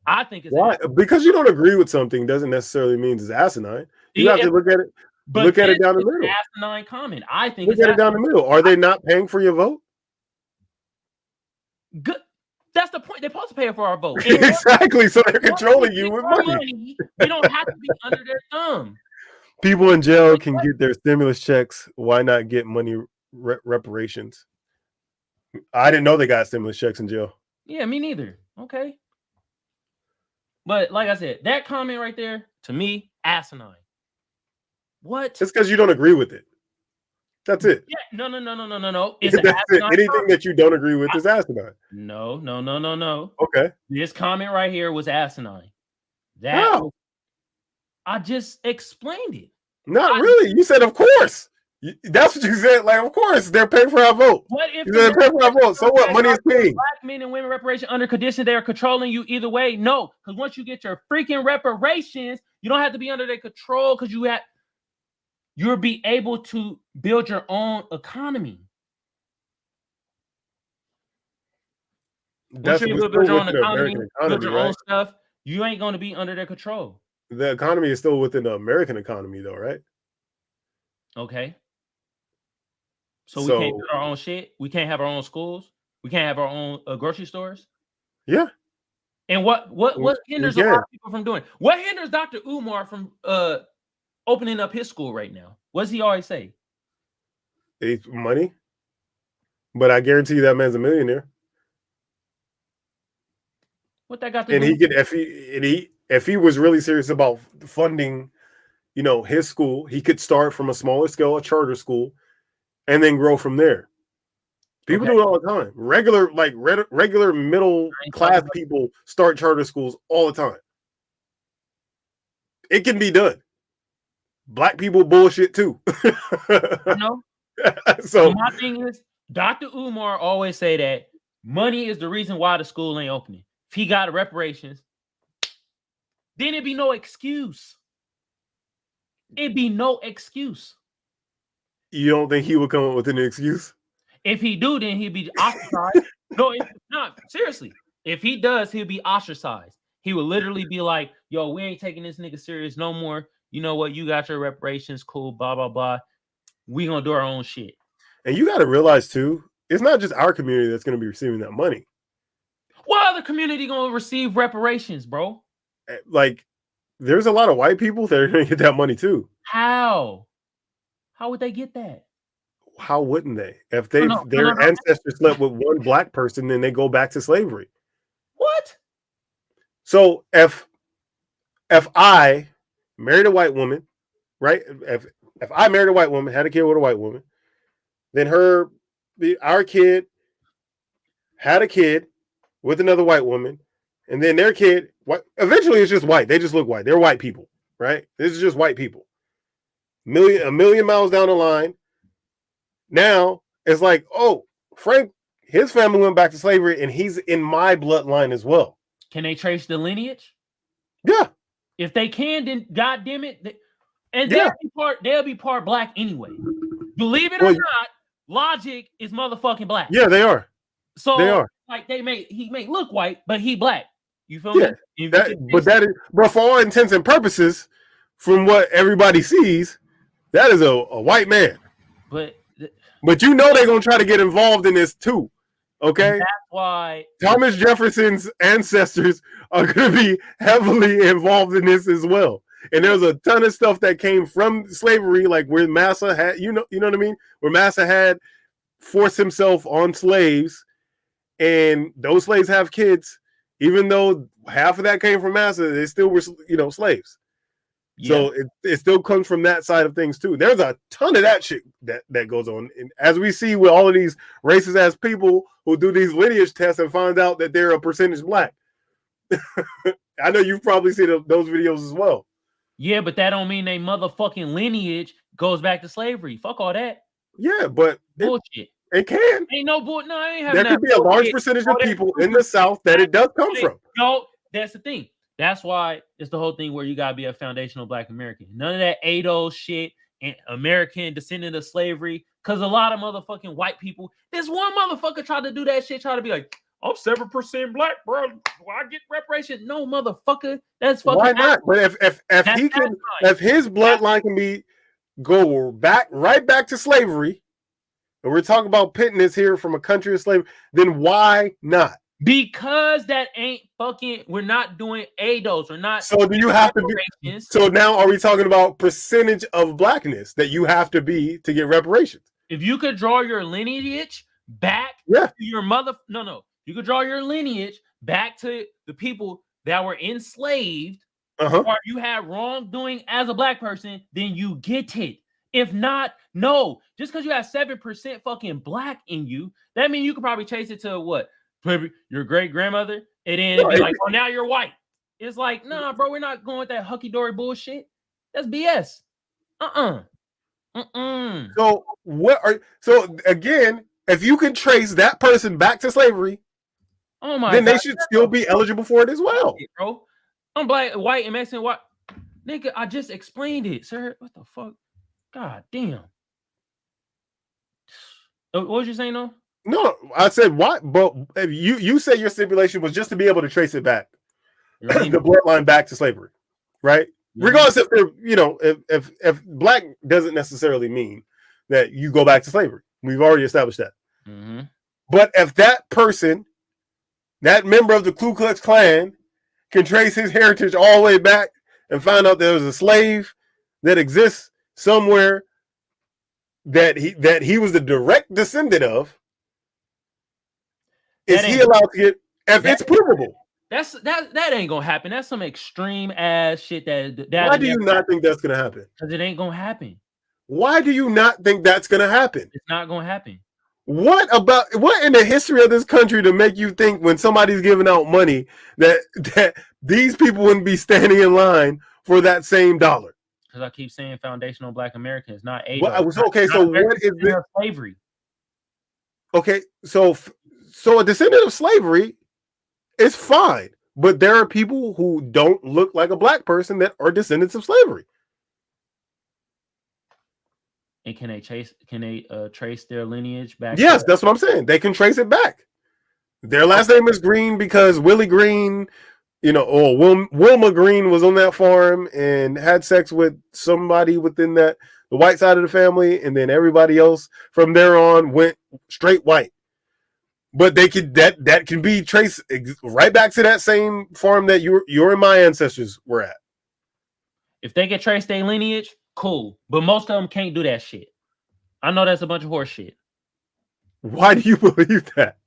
I think it's Why? Because you don't agree with something doesn't necessarily mean it's asinine. You have to look at it. Look at it down the middle. Asinine comment. I think Look at it down the middle. Are they not paying for your vote? Good. That's the point. They're supposed to pay for our vote. Exactly. So they're controlling you with money. We don't have to be under their thumb. People in jail can get their stimulus checks. Why not get money reparations? I didn't know they got stimulus checks in jail. Yeah, me neither. Okay. But like I said, that comment right there, to me, asinine. What? It's because you don't agree with it. That's it. Yeah, no. It's That's it. Anything comment. that you don't agree with is asinine. No. Okay. This comment right here was asinine. I just explained it. Not really. You said, of course. That's what you said. Like, of course, they're paying for our vote. What if they're paying for our vote? So what? Money is king. Black men and women reparation under conditions they are controlling you either way? No, because once you get your freaking reparations, you don't have to be under their control because you'll be able to build your own economy. Once you're able to build your own economy, build your own stuff, you ain't going to be under their control. The economy is still within the American economy, though, right? Okay. So we can't do our own shit. We can't have our own schools. We can't have our own grocery stores. Yeah. And what hinders a lot of people from doing? What hinders Dr. Umar from opening up his school right now? What does he always say? It's money. But I guarantee you that man's a millionaire. What that got to do? And he could, if he was really serious about funding, his school, he could start from a smaller scale, a charter school, and then grow from there. People do it all the time. Regular middle class people start charter schools all the time. It can be done. Black people bullshit too. I know. So my thing is, Dr. Umar always say that money is the reason why the school ain't opening. If he got reparations, then it'd be no excuse. It'd be no excuse. You don't think he would come up with an excuse? If he do, then he'd be ostracized. No, seriously. If he does, he'll be ostracized. He would literally be like, yo, we ain't taking this nigga serious no more. You know what? You got your reparations, cool, blah, blah, blah. We gonna do our own shit. And you got to realize, too, it's not just our community that's going to be receiving that money. What other community gonna receive reparations, bro? Like, there's a lot of white people that are going to get that money, too. How? How would they get that? How wouldn't they? If their ancestors slept with one black person, then they go back to slavery. What? So if I married a white woman, right? If I married a white woman, had a kid with a white woman, then our kid had a kid with another white woman, and then their kid, eventually it's just white. They just look white. They're white people, right? This is just white people. A million miles down the line. Now it's like, oh, Frank, his family went back to slavery, and he's in my bloodline as well. Can they trace the lineage? Yeah. If they can, then goddamn it, they'll be part black anyway. Believe it or not, Logic is motherfucking black. Yeah, they are. So they are. Like he may look white, but he black. You feel me? But for all intents and purposes, from what everybody sees, that is a white man. But they're gonna try to get involved in this too. Okay. That's why Thomas Jefferson's ancestors are gonna be heavily involved in this as well. And there's a ton of stuff that came from slavery, like where Massa had, you know what I mean? Where Massa had forced himself on slaves, and those slaves have kids, even though half of that came from Massa, they still were, slaves. Yeah. So it still comes from that side of things too. There's a ton of that shit that goes on. And as we see with all of these racist ass people who do these lineage tests and find out that they're a percentage black. I know you've probably seen those videos as well. Yeah, but that don't mean they motherfucking lineage goes back to slavery. Fuck all that. Yeah, but bullshit. It can. Ain't no bull. No, I ain't having that. There could be a large percentage of people in the South that it does come from. No, that's the thing. That's why it's the whole thing where you gotta be a foundational Black American. None of that ADO shit and American descendant of slavery. Because a lot of motherfucking white people, this one motherfucker tried to do that shit, try to be like, I'm 7% black, bro. I get reparations. No, motherfucker. That's fucking. Why not? But if he can, if his bloodline can be go back right back to slavery, and we're talking about pitting this here from a country of slavery, then why not? Because that ain't fucking. We're not doing ADOS. We're not. So do you have to be? So now are we talking about percentage of blackness that you have to be to get reparations? If you could draw your lineage back to your mother, no. You could draw your lineage back to the people that were enslaved, or if you had wrongdoing as a black person, then you get it. If not, no. Just because you have 7% fucking black in you, that means you could probably chase it to what? Your great grandmother, and then it'd be like, oh, now you're white. It's like, nah, bro, we're not going with that hucky-dory bullshit. That's BS. So so again, if you can trace that person back to slavery, then they should still be eligible for it as well. Bro, I'm black, white, and Mexican. What, nigga? I just explained it, sir. What the fuck? God damn. What was you saying, though? No, I said what? But if you said your stipulation was just to be able to trace it back, the bloodline back to slavery, right? Regardless if they're, if black doesn't necessarily mean that you go back to slavery. We've already established that. But if that person, that member of the Ku Klux Klan, can trace his heritage all the way back and find out there was a slave that exists somewhere that he was the direct descendant of, is he allowed to get, if it's provable? That ain't gonna happen. That's some extreme ass shit. Why do you not think that's gonna happen? Because it ain't gonna happen. Why do you not think that's gonna happen? It's not gonna happen. What in the history of this country to make you think when somebody's giving out money that these people wouldn't be standing in line for that same dollar? Because I keep saying foundational Black Americans, not a. Okay, so what is the slavery? Okay, so a descendant of slavery is fine, but there are people who don't look like a black person that are descendants of slavery. And can they trace their lineage back? Yes, that's what I'm saying. They can trace it back. Their last name is Green because Willie Green, or Wilma Green was on that farm and had sex with somebody within the white side of the family, and then everybody else from there on went straight white. But they could that can be traced right back to that same farm that your and my ancestors were at. If they can trace their lineage, cool. But most of them can't do that shit. I know that's a bunch of horse shit. Why do you believe that?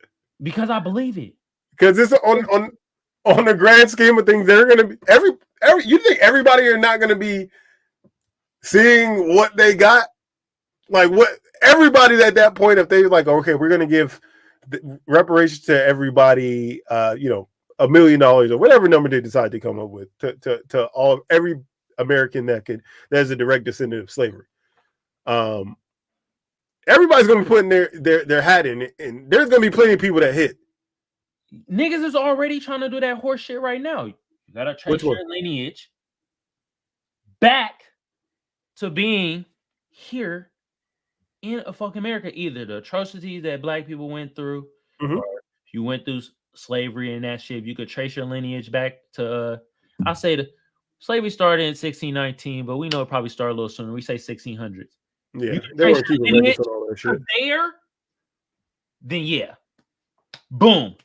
Because I believe it. Because it's on the grand scheme of things, they're gonna be you think everybody are not gonna be seeing what they got? Like what everybody at that point, if they like, okay, we're gonna give reparations to everybody, $1 million or whatever number they decide to come up with to every American that is a direct descendant of slavery. Everybody's gonna be putting their hat in it, and there's gonna be plenty of people that hit. Niggas is already trying to do that horse shit right now. You gotta trace your lineage back to being here in a fucking America. Either the atrocities that black people went through, or you went through slavery and that shit. If you could trace your lineage back to, I say the slavery started in 1619, but we know it probably started a little sooner. We say 1600s. Yeah, they were keeping records on all that shit. There, then yeah, boom.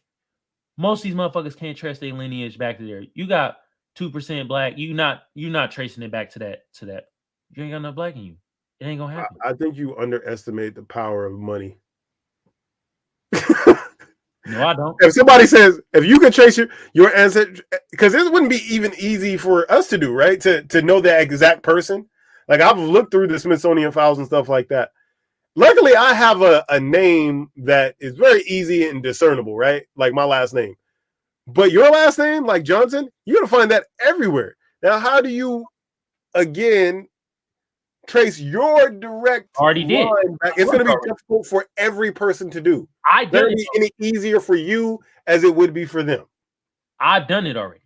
Most of these motherfuckers can't trace their lineage back to there. You got 2% black. You're not tracing it back to that. You ain't got enough black in you. It ain't gonna happen. I think you underestimate the power of money. No, I don't. If somebody says, if you can trace your ancestry, because it wouldn't be even easy for us to do, right? To know the exact person. Like I've looked through the Smithsonian files and stuff like that. Luckily, I have a name that is very easy and discernible, right? Like my last name. But your last name, like Johnson, you're going to find that everywhere. Now, how do you, again, trace your direct line back? It's going to be difficult for every person to do. It's not be any easier for you as it would be for them. I've done it already.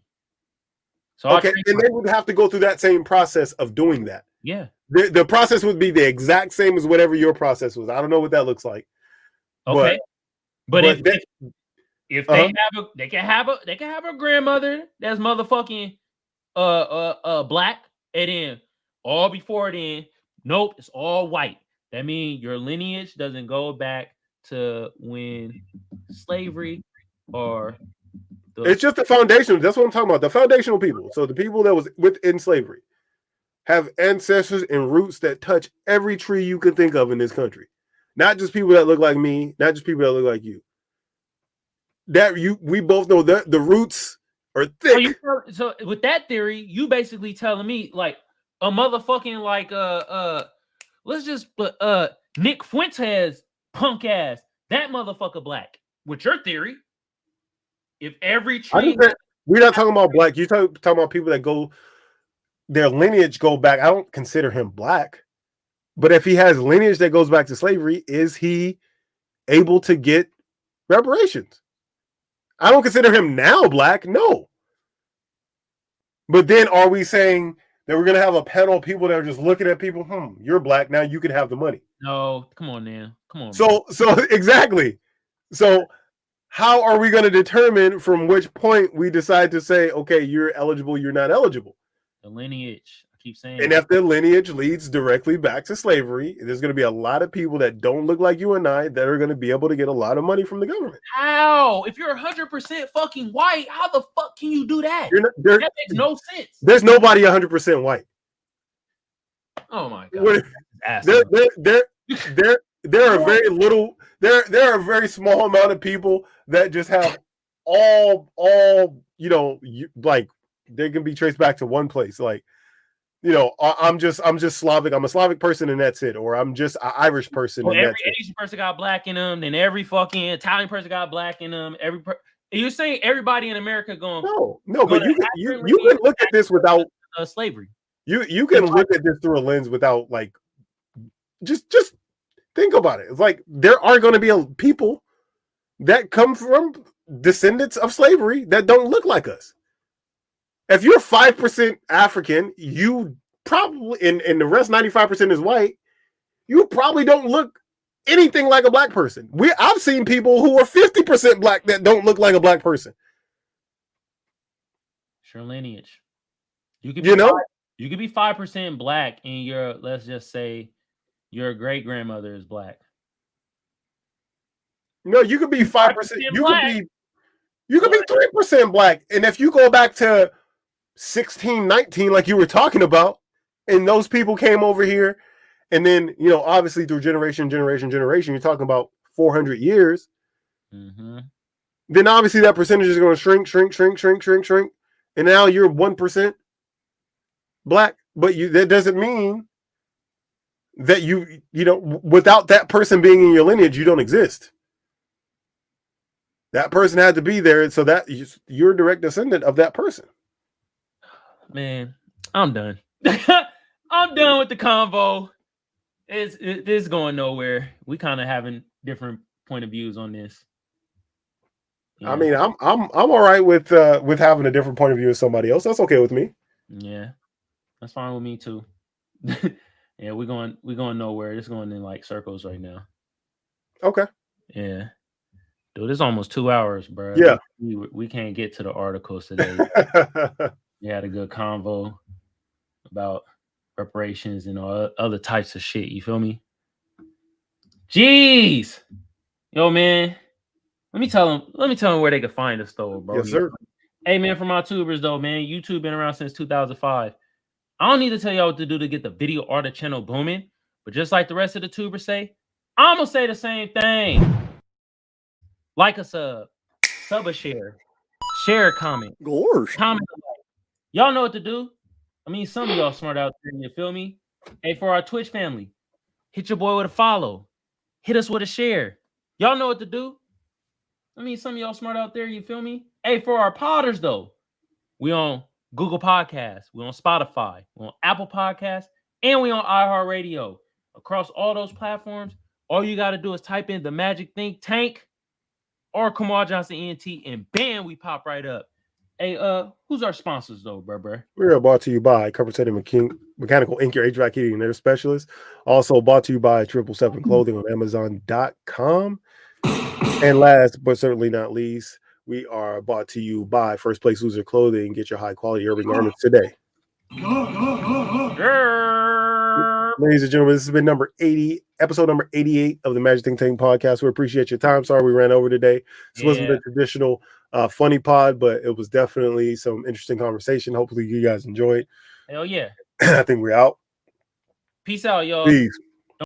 So okay, and they would have to go through that same process of doing that. Yeah. The process would be the exact same as whatever your process was. I don't know what that looks like. Okay. But if Uh-huh. they can have a grandmother that's motherfucking black, and then all before then, nope, it's all white. That means your lineage doesn't go back to when slavery or It's just the foundation. That's what I'm talking about. The foundational people. So the people that was within slavery have ancestors and roots that touch every tree you could think of in this country. Not just people that look like me, not just people that look like you. We both know that the roots are thick. So with that theory, you basically telling me like a motherfucking like let's just Nick Fuentes punk ass, that motherfucker black. With your theory, if every tree we're not talking about black, you're talking about people that go their lineage go back. I don't consider him black. But if he has lineage that goes back to slavery, is he able to get reparations? I don't consider him now black. No. But then are we saying that we're going to have a panel of people that are just looking at people? You're black. Now you can have the money. No, come on, man. Come on. So exactly. So how are we going to determine from which point we decide to say, okay, you're eligible, you're not eligible? The lineage. I keep saying. And if the lineage leads directly back to slavery, there's going to be a lot of people that don't look like you and I that are going to be able to get a lot of money from the government. How? If you're 100% fucking white, how the fuck can you do that? That makes no sense. There's nobody 100% white. Oh my god. There are very little. There are a very small amount of people that just have all like they can be traced back to one place. Like, I'm just Slavic. I'm a Slavic person, and that's it. Or I'm just an Irish person. Well, every Asian person got black in them, and every fucking Italian person got black in them. You're saying everybody in America going? No, but you can look at this without slavery. You can look at this through a lens without like just think about it. It's like there are going to be people that come from descendants of slavery that don't look like us. If you're 5% African, you probably and the rest 95% is white, you probably don't look anything like a black person. I've seen people who are 50% black that don't look like a black person. Sure, lineage. You could be 5% black, and let's just say your great grandmother is black. No, you could be 5%. You could be 3% black, and if you go back to 1619, like you were talking about, and those people came over here, and then obviously through generation, you're talking about 400 years. Mm-hmm. Then obviously that percentage is going to shrink, and now you're 1% black. But that doesn't mean that without that person being in your lineage, you don't exist. That person had to be there, so that you're a direct descendant of that person. Man, I'm done. I'm done with the convo. It's going nowhere. We kind of having different point of views on this. Yeah. I mean, I'm all right with having a different point of view as somebody else. That's okay with me. Yeah, that's fine with me too. Yeah, we're going nowhere. It's going in like circles right now. Okay. Yeah. Dude, it's almost 2 hours, bro. Yeah. We can't get to the articles today. We had a good convo about reparations and all other types of shit. You feel me? Jeez. Yo, man. Let me tell them where they can find us, though, bro. Yes, sir. Hey, man, for my tubers, though, man, YouTube been around since 2005. I don't need to tell y'all what to do to get the video art channel booming, but just like the rest of the tubers say, I'm going to say the same thing. Like a sub a share a comment. Gosh. Comment a like. Y'all know what to do. I mean, some of y'all smart out there, you feel me? Hey, for our Twitch family, hit your boy with a follow. Hit us with a share. Y'all know what to do. I mean, some of y'all smart out there, you feel me? Hey, for our podders, though, we on Google Podcasts, we on Spotify, we on Apple Podcasts, and we on iHeartRadio. Across all those platforms, all you got to do is type in The Magic Think Tank or Kamal Johnson ENT, and bam, we pop right up. Hey, who's our sponsors though, bro? We're brought to you by Comfort City Mechanical Ink, your HVAC heating and air specialist. Also brought to you by 777 Clothing on Amazon.com. And last but certainly not least, we are brought to you by First Place Loser Clothing. Get your high quality urban garments today. Ladies and gentlemen, this has been episode number 88 of the Magic Think Tank podcast. We appreciate your time. Sorry we ran over today. This wasn't the traditional funny pod, but it was definitely some interesting conversation. Hopefully you guys enjoyed. Hell yeah. I think we're out. Peace out, y'all. Peace.